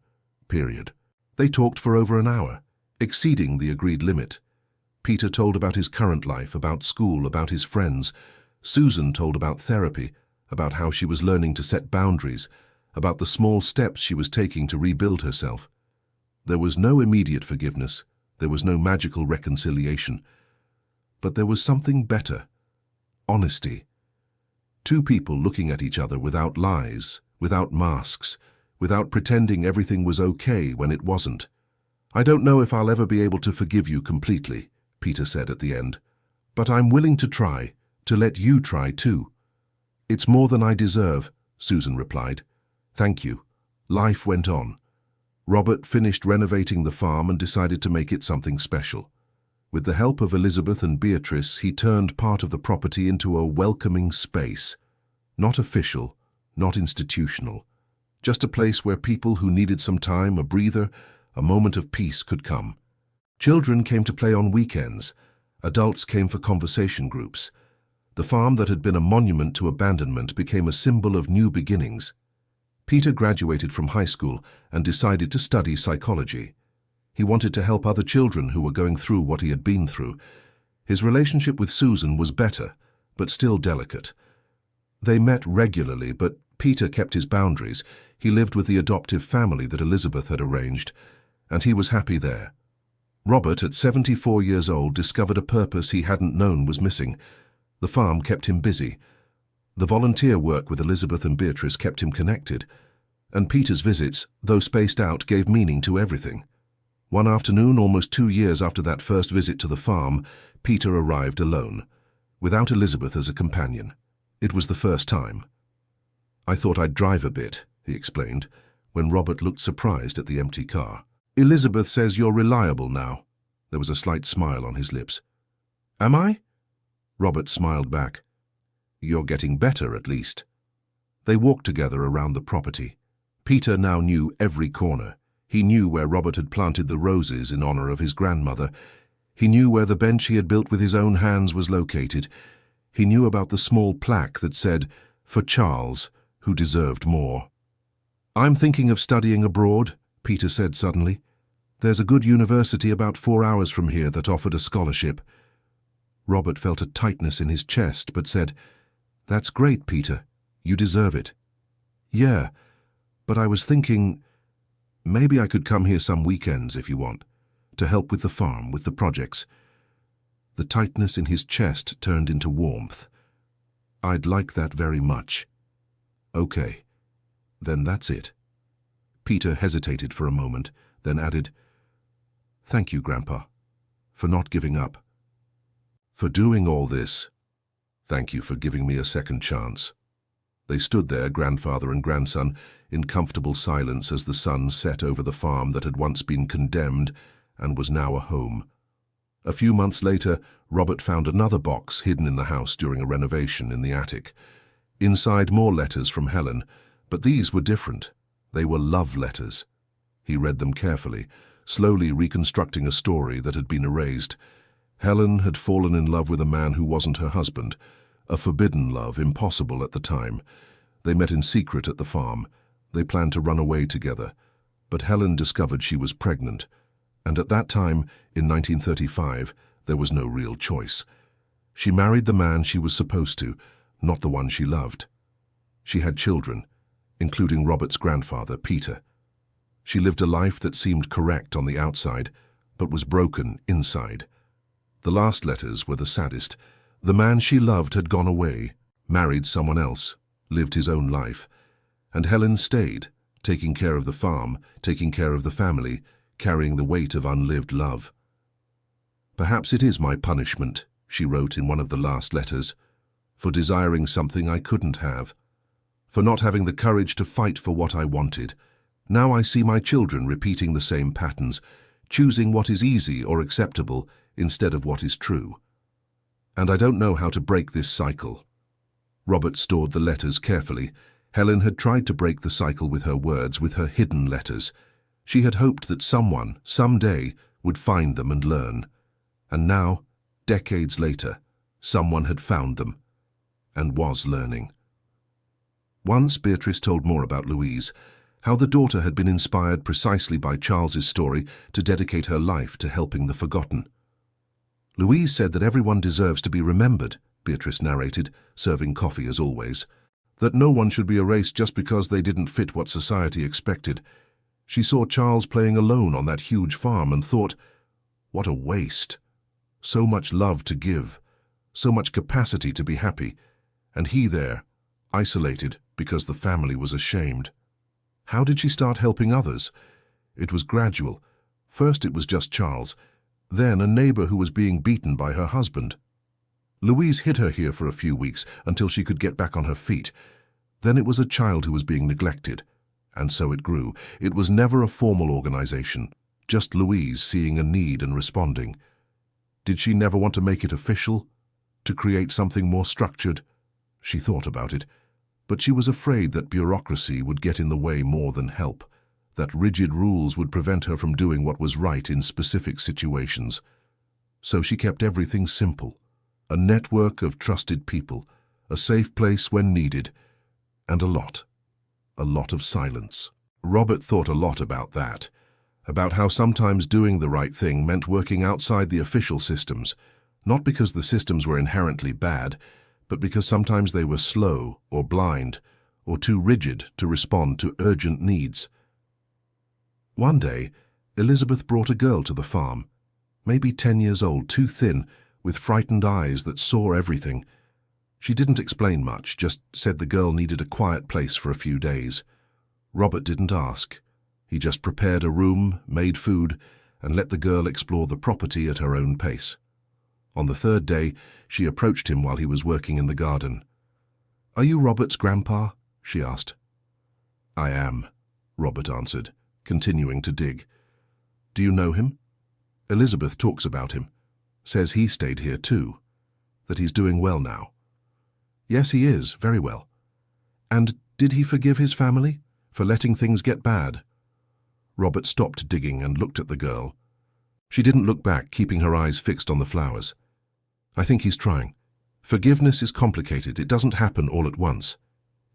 Period. They talked for over an hour, exceeding the agreed limit. Peter told about his current life, about school, about his friends. Susan told about therapy, about how she was learning to set boundaries, about the small steps she was taking to rebuild herself. There was no immediate forgiveness. There was no magical reconciliation. But there was something better. Honesty. Two people looking at each other without lies, without masks, without pretending everything was okay when it wasn't. I don't know if I'll ever be able to forgive you completely, Peter said at the end. But I'm willing to try, to let you try too. It's more than I deserve, Susan replied. Thank you. Life went on. Robert finished renovating the farm and decided to make it something special. With the help of Elizabeth and Beatrice, he turned part of the property into a welcoming space. Not official, not institutional. Just a place where people who needed some time, a breather, a moment of peace could come. Children came to play on weekends. Adults came for conversation groups. The farm that had been a monument to abandonment became a symbol of new beginnings. Peter graduated from high school and decided to study psychology. He wanted to help other children who were going through what he had been through. His relationship with Susan was better, but still delicate. They met regularly, but Peter kept his boundaries. He lived with the adoptive family that Elizabeth had arranged, and he was happy there. Robert, at 74 years old, discovered a purpose he hadn't known was missing. The farm kept him busy. The volunteer work with Elizabeth and Beatrice kept him connected, and Peter's visits, though spaced out, gave meaning to everything. One afternoon, almost 2 years after that first visit to the farm, Peter arrived alone, without Elizabeth as a companion. It was the first time. "I thought I'd drive a bit," he explained, when Robert looked surprised at the empty car. "Elizabeth says you're reliable now." There was a slight smile on his lips. "Am I?" Robert smiled back. "You're getting better, at least." They walked together around the property. Peter now knew every corner. He knew where Robert had planted the roses in honor of his grandmother. He knew where the bench he had built with his own hands was located. He knew about the small plaque that said, "For Charles, who deserved more." "I'm thinking of studying abroad," Peter said suddenly. "There's a good university about 4 hours from here that offered a scholarship." Robert felt a tightness in his chest, but said, "That's great, Peter. You deserve it." "Yeah, but I was thinking, maybe I could come here some weekends if you want, to help with the farm, with the projects." The tightness in his chest turned into warmth. "I'd like that very much." "Okay, then that's it." Peter hesitated for a moment, then added, "Thank you, Grandpa, for not giving up. For doing all this. Thank you for giving me a second chance." They stood there, grandfather and grandson, in comfortable silence as the sun set over the farm that had once been condemned and was now a home. A few months later, Robert found another box hidden in the house during a renovation in the attic. Inside, more letters from Helen, but these were different. They were love letters. He read them carefully, slowly reconstructing a story that had been erased. Helen had fallen in love with a man who wasn't her husband, a forbidden love, impossible at the time. They met in secret at the farm. They planned to run away together, but Helen discovered she was pregnant, and at that time, in 1935, there was no real choice. She married the man she was supposed to, not the one she loved. She had children, including Robert's grandfather, Peter. She lived a life that seemed correct on the outside, but was broken inside. The last letters were the saddest. The man she loved had gone away, married someone else, lived his own life, and Helen stayed, taking care of the farm, taking care of the family, carrying the weight of unlived love. "Perhaps it is my punishment," she wrote in one of the last letters, "for desiring something I couldn't have, for not having the courage to fight for what I wanted. Now I see my children repeating the same patterns, choosing what is easy or acceptable instead of what is true. And I don't know how to break this cycle." Robert stored the letters carefully. Helen had tried to break the cycle with her words, with her hidden letters. She had hoped that someone, someday, would find them and learn. And now, decades later, someone had found them and was learning. Once Beatrice told more about Louise, how the daughter had been inspired precisely by Charles's story to dedicate her life to helping the forgotten. "Louise said that everyone deserves to be remembered," Beatrice narrated, serving coffee as always. "That no one should be erased just because they didn't fit what society expected. She saw Charles playing alone on that huge farm and thought, what a waste. So much love to give, so much capacity to be happy, and he there, isolated because the family was ashamed." How did she start helping others? It was gradual. First it was just Charles, then a neighbor who was being beaten by her husband. Louise hid her here for a few weeks until she could get back on her feet. Then it was a child who was being neglected. And so it grew. It was never a formal organization, just Louise seeing a need and responding. Did she never want to make it official? To create something more structured? She thought about it, but she was afraid that bureaucracy would get in the way more than help, that rigid rules would prevent her from doing what was right in specific situations. So she kept everything simple. A network of trusted people, a safe place when needed, and a lot of silence. Robert thought a lot about that, about how sometimes doing the right thing meant working outside the official systems, not because the systems were inherently bad, but because sometimes they were slow or blind or too rigid to respond to urgent needs. One day, Elizabeth brought a girl to the farm, maybe 10 years old, too thin, with frightened eyes that saw everything. She didn't explain much, just said the girl needed a quiet place for a few days. Robert didn't ask. He just prepared a room, made food, and let the girl explore the property at her own pace. On the third day, she approached him while he was working in the garden. "Are you Robert's grandpa?" she asked. "I am," Robert answered, continuing to dig. "Do you know him?" "Elizabeth talks about him. Says he stayed here too. That he's doing well now." "Yes, he is, very well." "And did he forgive his family for letting things get bad?" Robert stopped digging and looked at the girl. She didn't look back, keeping her eyes fixed on the flowers. "I think he's trying. Forgiveness is complicated. It doesn't happen all at once.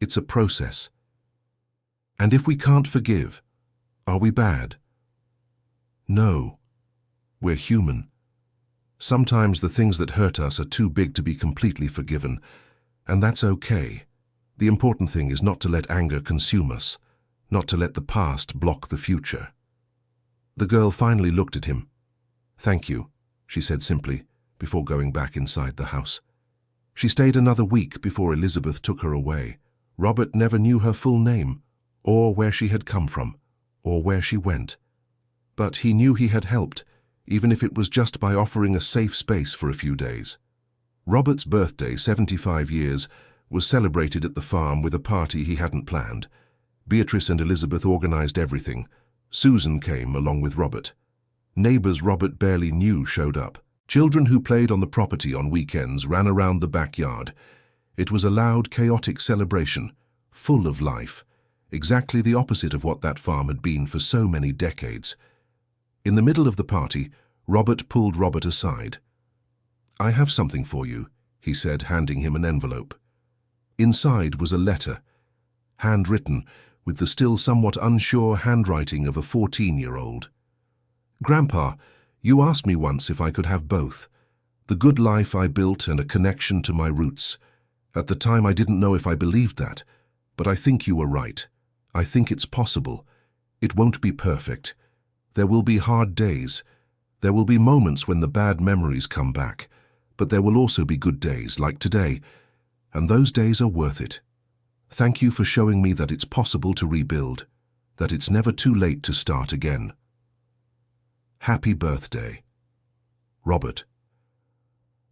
It's a process. And if we can't forgive, are we bad? No. We're human. Sometimes the things that hurt us are too big to be completely forgiven, and that's okay. The important thing is not to let anger consume us, not to let the past block the future." The girl finally looked at him. "Thank you," she said simply, before going back inside the house. She stayed another week before Elizabeth took her away. Robert never knew her full name, or where she had come from, or where she went. But he knew he had helped, even if it was just by offering a safe space for a few days. Robert's birthday, 75 years, was celebrated at the farm with a party he hadn't planned. Beatrice and Elizabeth organized everything. Susan came along with Robert. Neighbors Robert barely knew showed up. Children who played on the property on weekends ran around the backyard. It was a loud, chaotic celebration, full of life, exactly the opposite of what that farm had been for so many decades. In the middle of the party, Robert pulled Robert aside. "I have something for you," he said, handing him an envelope. Inside was a letter, handwritten, with the still somewhat unsure handwriting of a 14-year-old. "Grandpa, you asked me once if I could have both. The good life I built and a connection to my roots. At the time I didn't know if I believed that, but I think you were right. I think it's possible. It won't be perfect. There will be hard days. There will be moments when the bad memories come back, but there will also be good days, like today, and those days are worth it. Thank you for showing me that it's possible to rebuild, that it's never too late to start again. Happy birthday. Robert."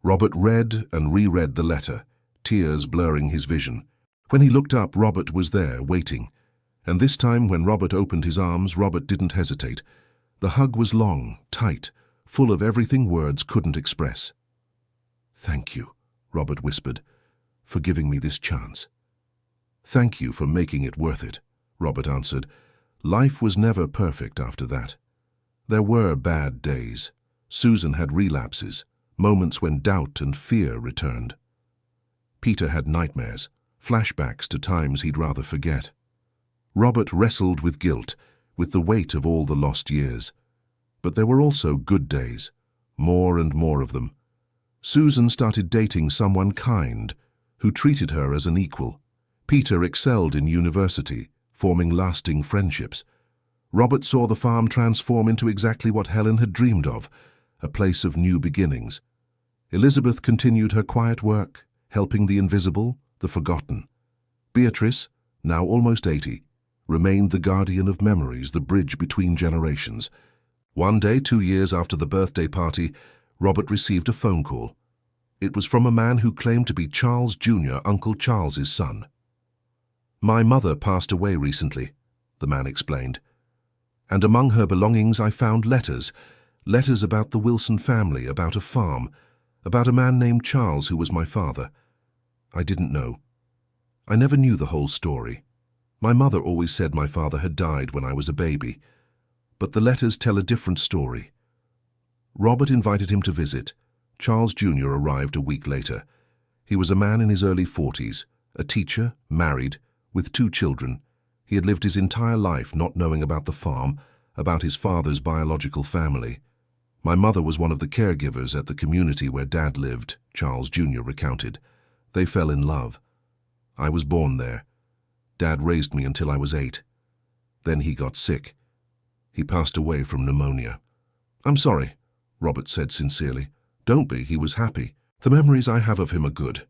Robert read and reread the letter, tears blurring his vision. When he looked up, Robert was there, waiting. And this time, when Robert opened his arms, Robert didn't hesitate. The hug was long, tight, full of everything words couldn't express. "Thank you," Robert whispered, "for giving me this chance." "Thank you for making it worth it," Robert answered. Life was never perfect after that. There were bad days. Susan had relapses, moments when doubt and fear returned. Peter had nightmares, flashbacks to times he'd rather forget. Robert wrestled with guilt, with the weight of all the lost years. But there were also good days, more and more of them. Susan started dating someone kind, who treated her as an equal. Peter excelled in university, forming lasting friendships. Robert saw the farm transform into exactly what Helen had dreamed of, a place of new beginnings. Elizabeth continued her quiet work, helping the invisible, the forgotten. Beatrice, now almost 80, remained the guardian of memories, the bridge between generations. One day, 2 years after the birthday party, Robert received a phone call. It was from a man who claimed to be Charles Jr., Uncle Charles's son. "My mother passed away recently," the man explained. "And among her belongings I found letters, Letters about the Wilson family, about a farm, about a man named Charles who was my father. I didn't know. I never knew the whole story. My mother always said my father had died when I was a baby. But the letters tell a different story. Robert invited him to visit. Charles Jr. arrived a week later. He was a man in his early 40s, a teacher, married, with 2 children. He had lived his entire life not knowing about the farm, about his father's biological family. My mother was one of the caregivers at the community where Dad lived, Charles Jr. recounted. They fell in love. I was born there. Dad raised me until I was 8. Then he got sick. He passed away from pneumonia. "I'm sorry," Robert said sincerely. "Don't be, he was happy. The memories I have of him are good.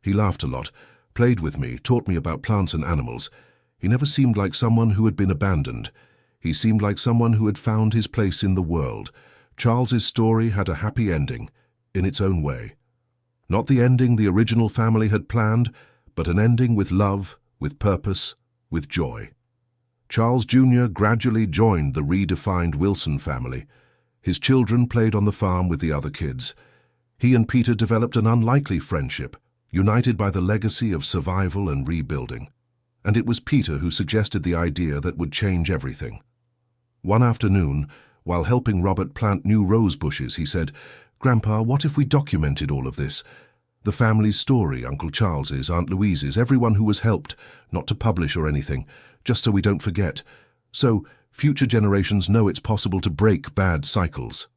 He laughed a lot, played with me, taught me about plants and animals. He never seemed like someone who had been abandoned. He seemed like someone who had found his place in the world. Charles's story had a happy ending, in its own way. Not the ending the original family had planned, but an ending with love, with purpose, with joy. Charles Jr. gradually joined the redefined Wilson family. His children played on the farm with the other kids. He and Peter developed an unlikely friendship, united by the legacy of survival and rebuilding. And it was Peter who suggested the idea that would change everything. One afternoon, while helping Robert plant new rose bushes, he said, "Grandpa, what if we documented all of this? The family's story, Uncle Charles's, Aunt Louise's, everyone who was helped, not to publish or anything, just so we don't forget. So future generations know it's possible to break bad cycles."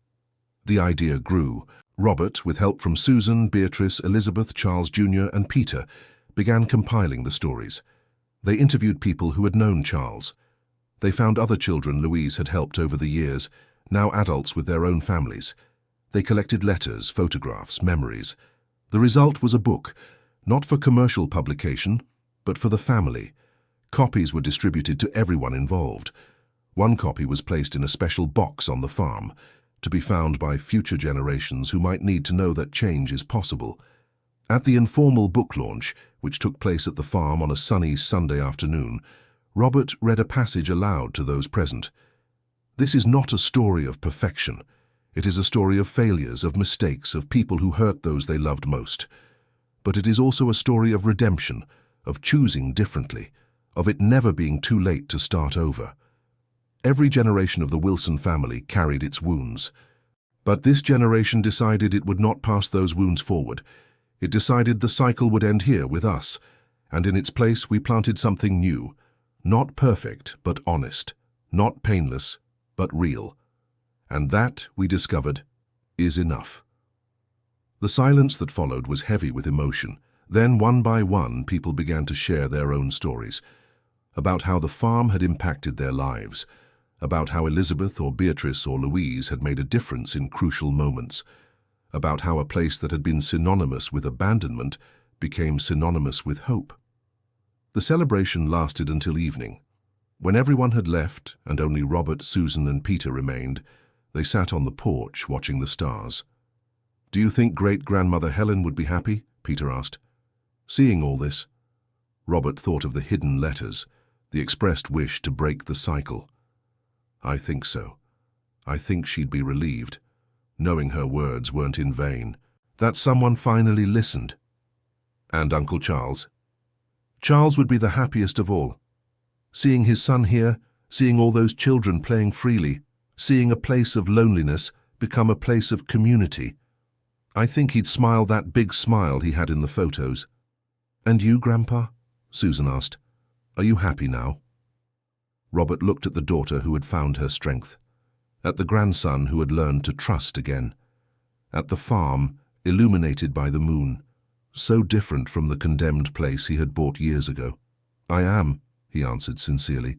The idea grew. Robert, with help from Susan, Beatrice, Elizabeth, Charles Jr. and Peter, began compiling the stories. They interviewed people who had known Charles. They found other children Louise had helped over the years, now adults with their own families. They collected letters, photographs, memories. The result was a book, not for commercial publication, but for the family. Copies were distributed to everyone involved. One copy was placed in a special box on the farm, to be found by future generations who might need to know that change is possible. At the informal book launch, which took place at the farm on a sunny Sunday afternoon, Robert read a passage aloud to those present. "This is not a story of perfection. It is a story of failures, of mistakes, of people who hurt those they loved most. But it is also a story of redemption, of choosing differently, of it never being too late to start over. Every generation of the Wilson family carried its wounds. But this generation decided it would not pass those wounds forward. It decided the cycle would end here with us, and in its place we planted something new, not perfect but honest, not painless but real. And that, we discovered, is enough." The silence that followed was heavy with emotion. Then, one by one, people began to share their own stories, about how the farm had impacted their lives, about how Elizabeth or Beatrice or Louise had made a difference in crucial moments, about how a place that had been synonymous with abandonment became synonymous with hope. The celebration lasted until evening. When everyone had left and only Robert, Susan and Peter remained, they sat on the porch watching the stars. "Do you think great-grandmother Helen would be happy?" Peter asked. Seeing all this, Robert thought of the hidden letters, the expressed wish to break the cycle. "I think so. I think she'd be relieved, knowing her words weren't in vain, that someone finally listened." "And Uncle Charles?" "Charles would be the happiest of all. Seeing his son here, seeing all those children playing freely, seeing a place of loneliness become a place of community. I think he'd smile that big smile he had in the photos." "And you, Grandpa?" Susan asked. "Are you happy now?" Robert looked at the daughter who had found her strength, at the grandson who had learned to trust again, at the farm illuminated by the moon, so different from the condemned place he had bought years ago. "I am," he answered sincerely.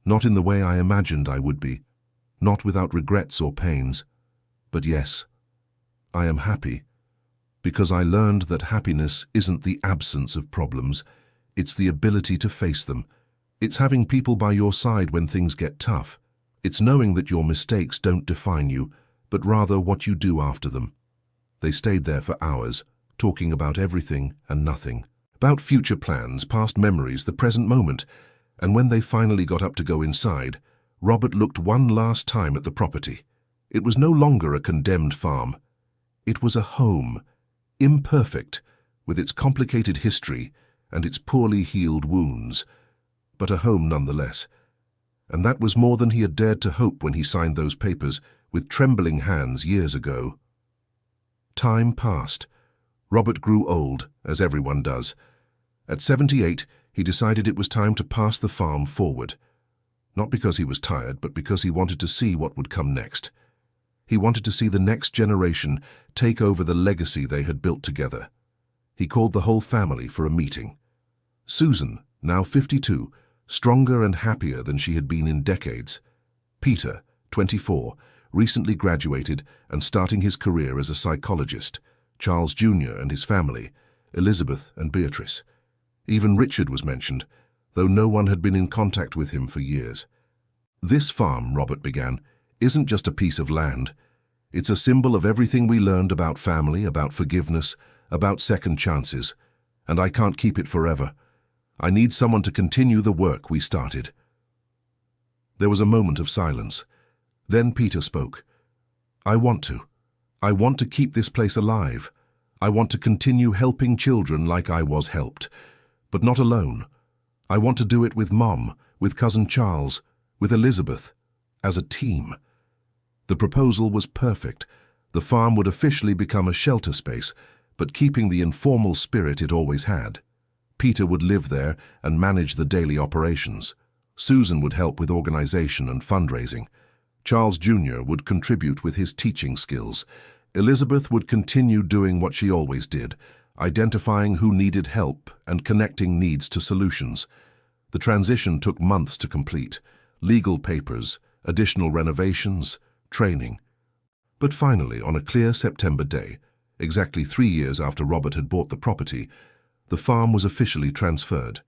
"Not in the way I imagined I would be, not without regrets or pains, but yes, I am happy, because I learned that happiness isn't the absence of problems, it's the ability to face them. It's having people by your side when things get tough. It's knowing that your mistakes don't define you, but rather what you do after them." They stayed there for hours, talking about everything and nothing, about future plans, past memories, the present moment, and when they finally got up to go inside, Robert looked one last time at the property. It was no longer a condemned farm. It was a home, imperfect, with its complicated history and its poorly healed wounds, but a home nonetheless. And that was more than he had dared to hope when he signed those papers with trembling hands years ago. Time passed. Robert grew old, as everyone does. At 78, he decided it was time to pass the farm forward. Not because he was tired, but because he wanted to see what would come next. He wanted to see the next generation take over the legacy they had built together. He called the whole family for a meeting. Susan, now 52, stronger and happier than she had been in decades. Peter, 24, recently graduated and starting his career as a psychologist. Charles Jr. and his family, Elizabeth and Beatrice. Even Richard was mentioned, though no one had been in contact with him for years. This farm, Robert began, isn't just a piece of land. It's a symbol of everything we learned about family, about forgiveness, about second chances, and I can't keep it forever. I need someone to continue the work we started. There was a moment of silence. Then Peter spoke. I want to keep this place alive. I want to continue helping children like I was helped, but not alone. I want to do it with Mom, with Cousin Charles, with Elizabeth, as a team. The proposal was perfect. The farm would officially become a shelter space, but keeping the informal spirit it always had. Peter would live there and manage the daily operations. Susan would help with organization and fundraising. Charles Jr. would contribute with his teaching skills. Elizabeth would continue doing what she always did, identifying who needed help and connecting needs to solutions. The transition took months to complete. Legal papers, additional renovations, training. But finally, on a clear September day, exactly 3 years after Robert had bought the property, the farm was officially transferred.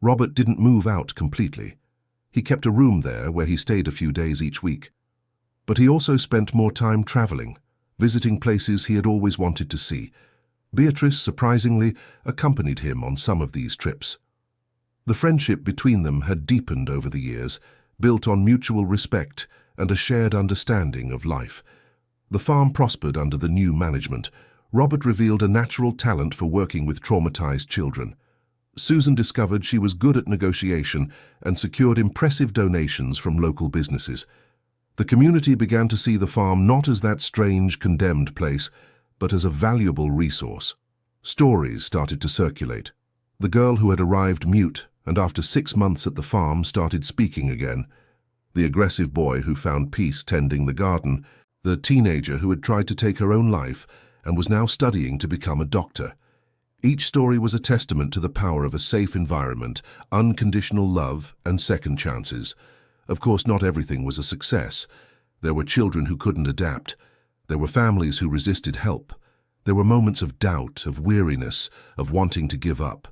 Robert didn't move out completely. He kept a room there where he stayed a few days each week. But he also spent more time traveling, visiting places he had always wanted to see. Beatrice, surprisingly, accompanied him on some of these trips. The friendship between them had deepened over the years, built on mutual respect and a shared understanding of life. The farm prospered under the new management. Robert revealed a natural talent for working with traumatized children. Susan discovered she was good at negotiation and secured impressive donations from local businesses. The community began to see the farm not as that strange, condemned place, but as a valuable resource. Stories started to circulate. The girl who had arrived mute and after 6 months at the farm started speaking again. The aggressive boy who found peace tending the garden. The teenager who had tried to take her own life and was now studying to become a doctor. Each story was a testament to the power of a safe environment, unconditional love, and second chances. Of course, not everything was a success. There were children who couldn't adapt. There were families who resisted help. There were moments of doubt, of weariness, of wanting to give up.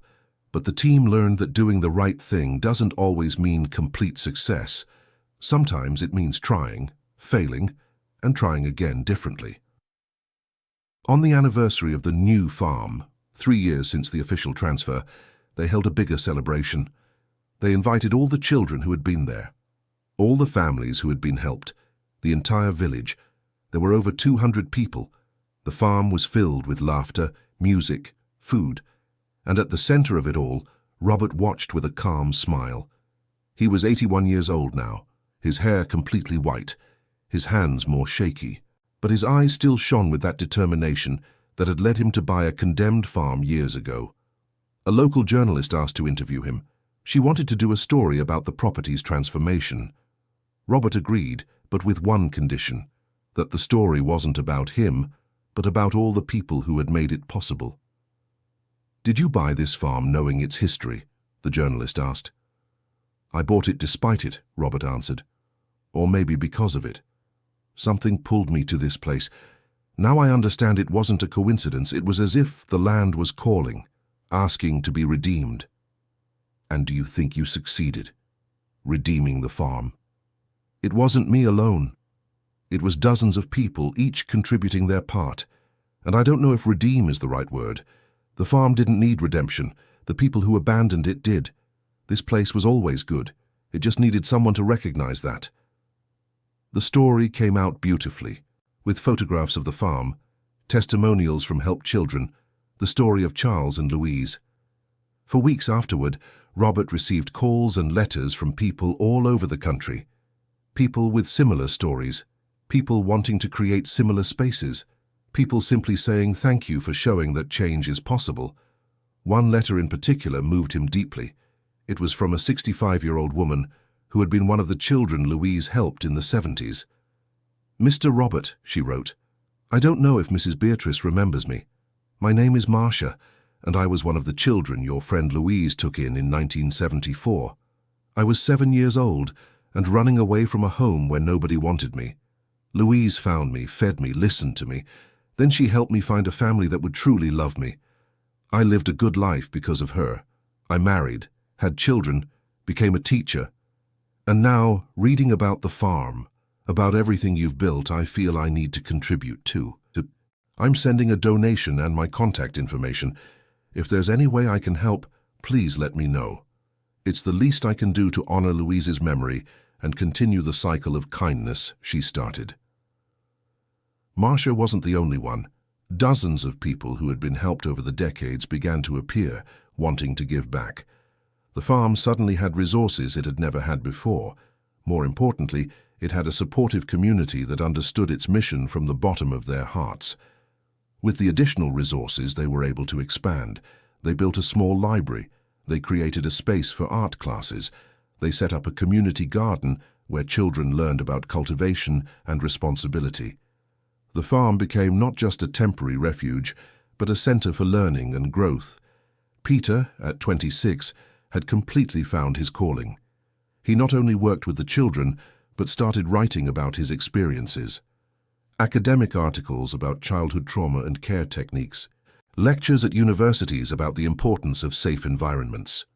But the team learned that doing the right thing doesn't always mean complete success. Sometimes it means trying, failing, and trying again differently. On the anniversary of the new farm, 3 years since the official transfer, they held a bigger celebration. They invited all the children who had been there, all the families who had been helped, the entire village. There were over 200 people. The farm was filled with laughter, music, food, and at the center of it all, Robert watched with a calm smile. He was 81 years old now, his hair completely white, his hands more shaky, but his eyes still shone with that determination that had led him to buy a condemned farm years ago. A local journalist asked to interview him. She wanted to do a story about the property's transformation. Robert agreed, but with one condition, that the story wasn't about him, but about all the people who had made it possible. "Did you buy this farm knowing its history?" the journalist asked. "I bought it despite it," Robert answered. "Or maybe because of it. Something pulled me to this place. Now I understand it wasn't a coincidence. It was as if the land was calling, asking to be redeemed." "And do you think you succeeded? Redeeming the farm?" "It wasn't me alone. It was dozens of people, each contributing their part. And I don't know if redeem is the right word. The farm didn't need redemption. The people who abandoned it did. This place was always good. It just needed someone to recognize that." The story came out beautifully, with photographs of the farm, testimonials from helped children, the story of Charles and Louise. For weeks afterward, Robert received calls and letters from people all over the country. People with similar stories, people wanting to create similar spaces, people simply saying thank you for showing that change is possible. One letter in particular moved him deeply. It was from a 65-year-old woman who had been one of the children Louise helped in the 70s. "Mr. Robert," she wrote, "I don't know if Mrs. Beatrice remembers me. My name is Marcia, and I was one of the children your friend Louise took in 1974. I was 7 years old and running away from a home where nobody wanted me. Louise found me, fed me, listened to me. Then she helped me find a family that would truly love me. I lived a good life because of her. I married, had children, became a teacher. And now, reading about the farm, about everything you've built, I feel I need to contribute too. I'm sending a donation and my contact information. If there's any way I can help, please let me know. It's the least I can do to honor Louise's memory and continue the cycle of kindness she started." Marcia wasn't the only one. Dozens of people who had been helped over the decades began to appear, wanting to give back. The farm suddenly had resources it had never had before. More importantly, it had a supportive community that understood its mission from the bottom of their hearts. With the additional resources, they were able to expand. They built a small library. They created a space for art classes. They set up a community garden where children learned about cultivation and responsibility. The farm became not just a temporary refuge, but a center for learning and growth. Peter, at 26, had completely found his calling. He not only worked with the children, but started writing about his experiences. Academic articles about childhood trauma and care techniques, lectures at universities about the importance of safe environments.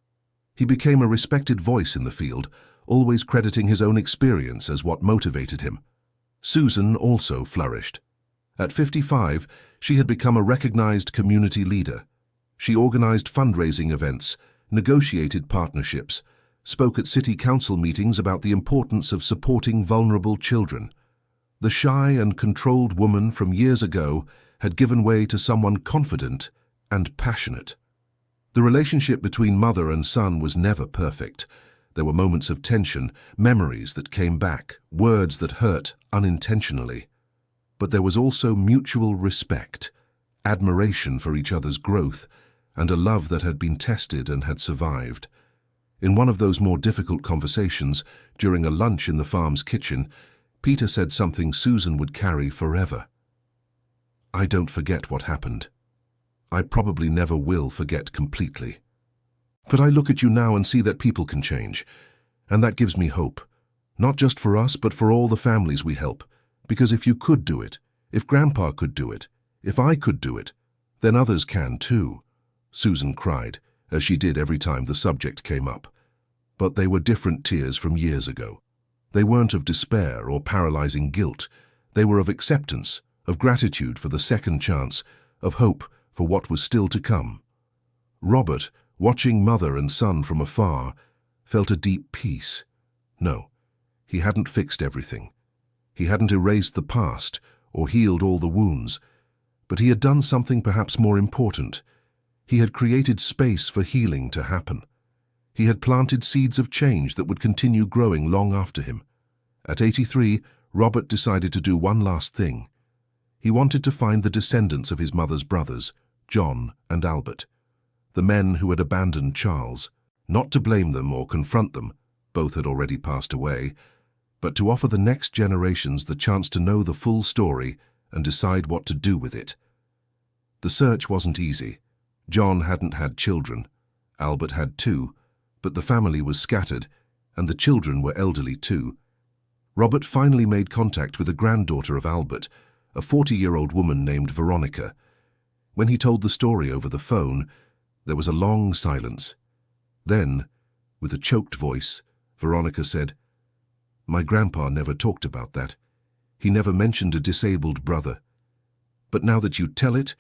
He became a respected voice in the field, always crediting his own experience as what motivated him. Susan also flourished. At 55, she had become a recognized community leader. She organized fundraising events, negotiated partnerships, spoke at city council meetings about the importance of supporting vulnerable children. The shy and controlled woman from years ago had given way to someone confident and passionate. The relationship between mother and son was never perfect. There were moments of tension, memories that came back, words that hurt unintentionally. But there was also mutual respect, admiration for each other's growth, and a love that had been tested and had survived. In one of those more difficult conversations, during a lunch in the farm's kitchen, Peter said something Susan would carry forever. "I don't forget what happened. I probably never will forget completely. But I look at you now and see that people can change, and that gives me hope, not just for us, but for all the families we help. Because if you could do it, if Grandpa could do it, if I could do it, then others can too," Susan cried, as she did every time the subject came up. But they were different tears from years ago. They weren't of despair or paralyzing guilt. They were of acceptance, of gratitude for the second chance, of hope for what was still to come. Robert, watching mother and son from afar, felt a deep peace. No, he hadn't fixed everything. He hadn't erased the past or healed all the wounds, but he had done something perhaps more important. He had created space for healing to happen. He had planted seeds of change that would continue growing long after him. At 83, Robert decided to do one last thing. He wanted to find the descendants of his mother's brothers, John and Albert, the men who had abandoned Charles, not to blame them or confront them, both had already passed away, but to offer the next generations the chance to know the full story and decide what to do with it. The search wasn't easy. John hadn't had children. Albert had 2, but the family was scattered, and the children were elderly too. Robert finally made contact with a granddaughter of Albert, a 40-year-old woman named Veronica. When he told the story over the phone, there was a long silence. Then, with a choked voice, Veronica said, "My grandpa never talked about that. He never mentioned a disabled brother. But now that you tell it,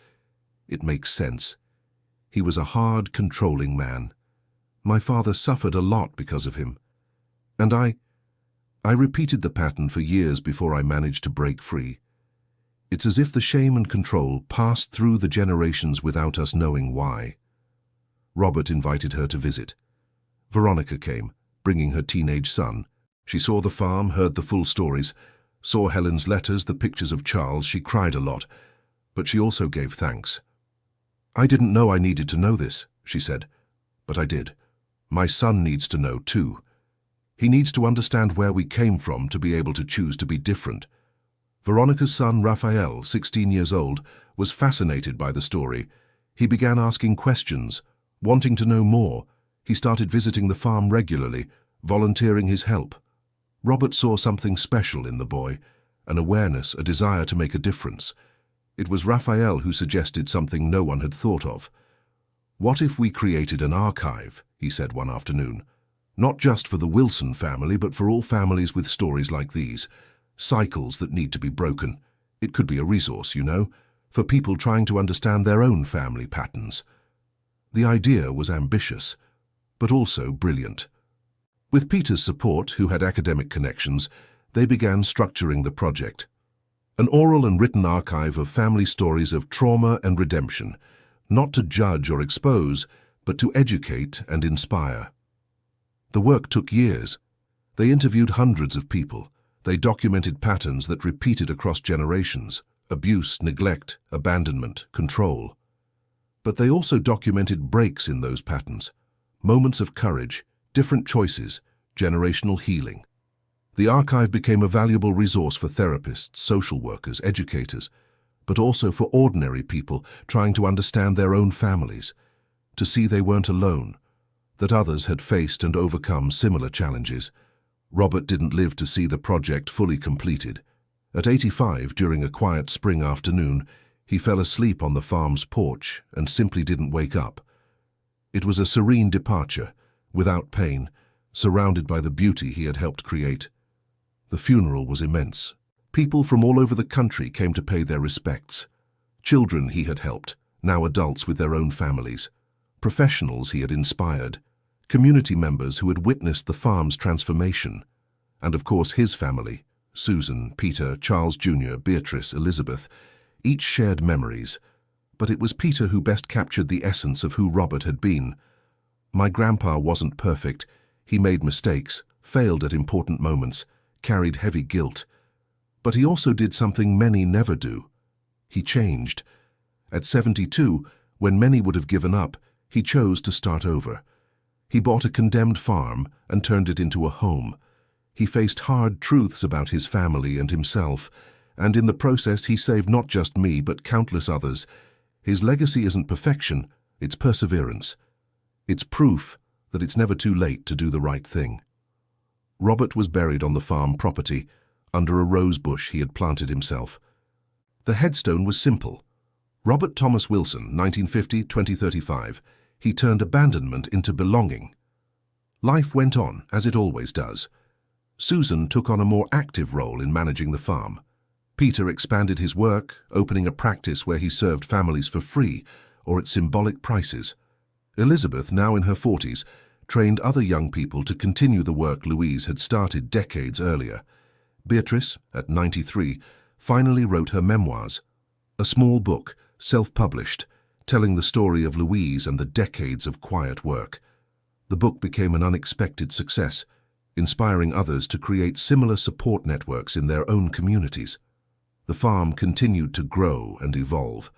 it makes sense. He was a hard, controlling man. My father suffered a lot because of him. And I repeated the pattern for years before I managed to break free. It's as if the shame and control passed through the generations without us knowing why. Robert invited her to visit. Veronica came, bringing her teenage son. She saw the farm, heard the full stories, saw Helen's letters, the pictures of Charles. She cried a lot, but she also gave thanks. "I didn't know I needed to know this," she said, "but I did. My son needs to know too. He needs to understand where we came from to be able to choose to be different." Veronica's son, Raphael, 16 years old, was fascinated by the story. He began asking questions, wanting to know more. He started visiting the farm regularly, volunteering his help. Robert saw something special in the boy, an awareness, a desire to make a difference. It was Raphael who suggested something no one had thought of. "What if we created an archive?" he said one afternoon. "Not just for the Wilson family, but for all families with stories like these. Cycles that need to be broken. It could be a resource, you know, for people trying to understand their own family patterns." The idea was ambitious, but also brilliant. With Peter's support, who had academic connections, they began structuring the project. An oral and written archive of family stories of trauma and redemption, not to judge or expose, but to educate and inspire. The work took years. They interviewed hundreds of people. They documented patterns that repeated across generations: abuse, neglect, abandonment, control. But they also documented breaks in those patterns, moments of courage, different choices, generational healing. The archive became a valuable resource for therapists, social workers, educators, but also for ordinary people trying to understand their own families, to see they weren't alone, that others had faced and overcome similar challenges. Robert didn't live to see the project fully completed. At 85, during a quiet spring afternoon, he fell asleep on the farm's porch and simply didn't wake up. It was a serene departure, without pain, surrounded by the beauty he had helped create. The funeral was immense. People from all over the country came to pay their respects. Children he had helped, now adults with their own families. Professionals he had inspired. Community members who had witnessed the farm's transformation. And of course his family, Susan, Peter, Charles Jr., Beatrice, Elizabeth, each shared memories. But it was Peter who best captured the essence of who Robert had been. "My grandpa wasn't perfect. He made mistakes, failed at important moments, carried heavy guilt. But he also did something many never do. He changed. At 72, when many would have given up, he chose to start over. He bought a condemned farm and turned it into a home. He faced hard truths about his family and himself, and in the process he saved not just me but countless others. His legacy isn't perfection, it's perseverance. It's proof that it's never too late to do the right thing." Robert was buried on the farm property, under a rose bush he had planted himself. The headstone was simple. Robert Thomas Wilson, 1950-2035. He turned abandonment into belonging. Life went on, as it always does. Susan took on a more active role in managing the farm. Peter expanded his work, opening a practice where he served families for free or at symbolic prices. Elizabeth, now in her 40s, trained other young people to continue the work Louise had started decades earlier. Beatrice, at 93, finally wrote her memoirs, a small book, self-published, telling the story of Louise and the decades of quiet work. The book became an unexpected success, inspiring others to create similar support networks in their own communities. The farm continued to grow and evolve.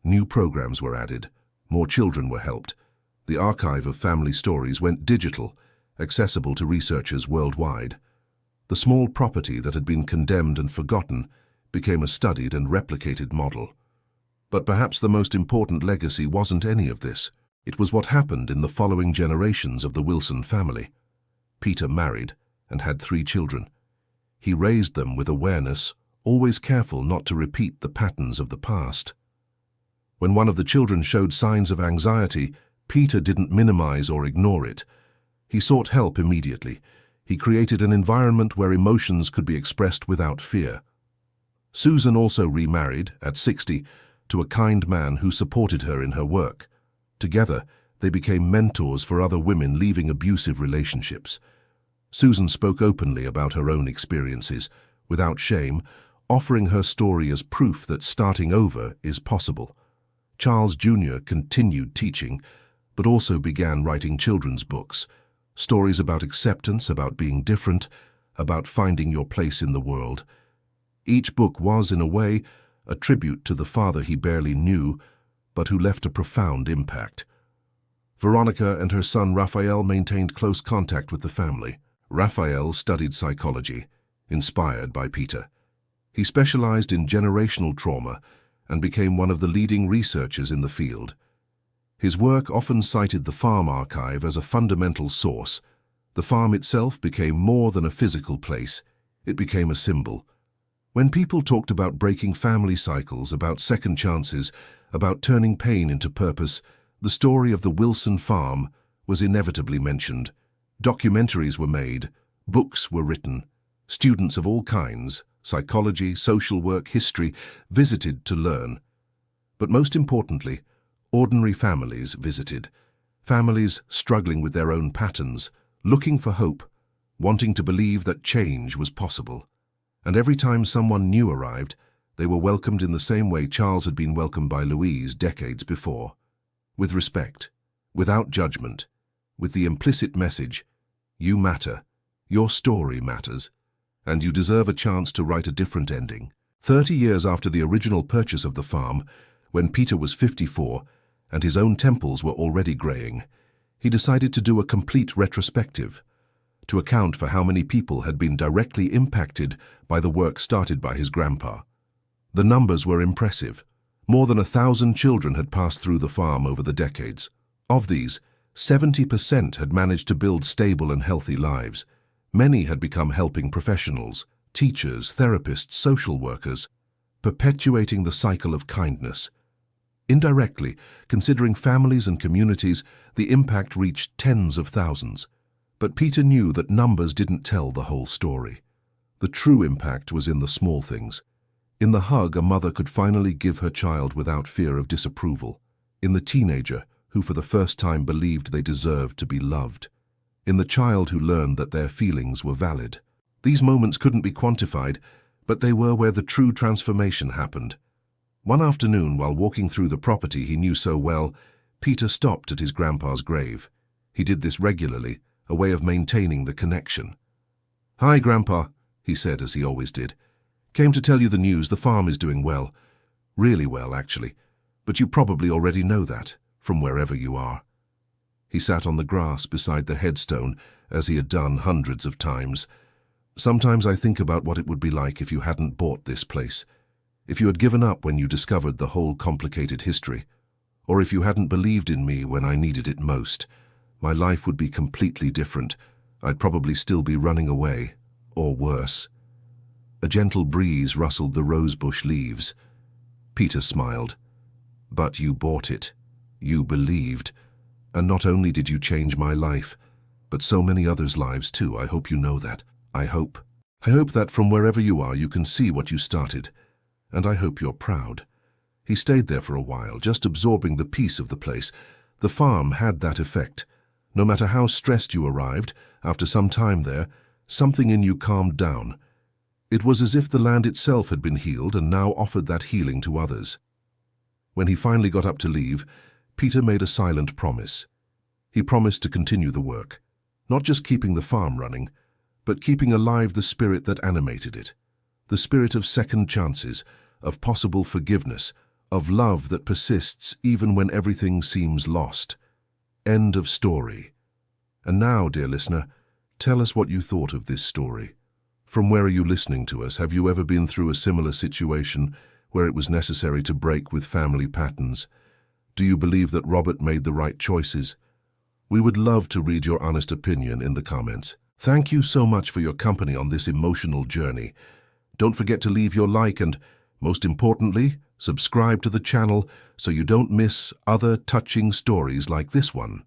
New programs were added, more children were helped. The archive of family stories went digital, accessible to researchers worldwide. The small property that had been condemned and forgotten became a studied and replicated model. But perhaps the most important legacy wasn't any of this. It was what happened in the following generations of the Wilson family. Peter married and had 3 children. He raised them with awareness, always careful not to repeat the patterns of the past. When one of the children showed signs of anxiety, Peter didn't minimize or ignore it. He sought help immediately. He created an environment where emotions could be expressed without fear. Susan also remarried, at 60, to a kind man who supported her in her work. Together, they became mentors for other women leaving abusive relationships. Susan spoke openly about her own experiences, without shame, offering her story as proof that starting over is possible. Charles Jr. continued teaching, but also began writing children's books, stories about acceptance, about being different, about finding your place in the world. Each book was, in a way, a tribute to the father he barely knew, but who left a profound impact. Veronica and her son Raphael maintained close contact with the family. Raphael studied psychology, inspired by Peter. He specialized in generational trauma and became one of the leading researchers in the field. His work often cited the farm archive as a fundamental source. The farm itself became more than a physical place. It became a symbol. When people talked about breaking family cycles, about second chances, about turning pain into purpose, the story of the Wilson farm was inevitably mentioned. Documentaries were made, books were written. Students of all kinds, psychology, social work, history, visited to learn. But most importantly, ordinary families visited. Families struggling with their own patterns, looking for hope, wanting to believe that change was possible. And every time someone new arrived, they were welcomed in the same way Charles had been welcomed by Louise decades before. With respect, without judgment, with the implicit message, you matter, your story matters, and you deserve a chance to write a different ending. 30 years after the original purchase of the farm, when Peter was 54 and his own temples were already graying, he decided to do a complete retrospective, to account for how many people had been directly impacted by the work started by his grandpa. The numbers were impressive. More than 1,000 children had passed through the farm over the decades. Of these, 70% had managed to build stable and healthy lives. Many had become helping professionals, teachers, therapists, social workers, perpetuating the cycle of kindness. Indirectly, considering families and communities, the impact reached tens of thousands. But Peter knew that numbers didn't tell the whole story. The true impact was in the small things. In the hug a mother could finally give her child without fear of disapproval. In the teenager who for the first time believed they deserved to be loved. In the child who learned that their feelings were valid. These moments couldn't be quantified, but they were where the true transformation happened. One afternoon, while walking through the property he knew so well, Peter stopped at his grandpa's grave. He did this regularly, a way of maintaining the connection. "Hi, Grandpa," he said as he always did. "Came to tell you the news. The farm is doing well. Really well, actually. But you probably already know that, from wherever you are." He sat on the grass beside the headstone, as he had done hundreds of times. "Sometimes I think about what it would be like if you hadn't bought this place, if you had given up when you discovered the whole complicated history, or if you hadn't believed in me when I needed it most. My life would be completely different. I'd probably still be running away, or worse." A gentle breeze rustled the rosebush leaves. Peter smiled. "But you bought it. You believed. And not only did you change my life, but so many others' lives too. I hope you know that. I hope that from wherever you are you can see what you started. And I hope you're proud." He stayed there for a while, just absorbing the peace of the place. The farm had that effect. No matter how stressed you arrived, after some time there, something in you calmed down. It was as if the land itself had been healed and now offered that healing to others. When he finally got up to leave, Peter made a silent promise. He promised to continue the work, not just keeping the farm running, but keeping alive the spirit that animated it, the spirit of second chances, of possible forgiveness, of love that persists even when everything seems lost. End of story. And now, dear listener, tell us what you thought of this story. From where are you listening to us? Have you ever been through a similar situation where it was necessary to break with family patterns? Do you believe that Robert made the right choices? We would love to read your honest opinion in the comments. Thank you so much for your company on this emotional journey. Don't forget to leave your like and, most importantly, subscribe to the channel so you don't miss other touching stories like this one.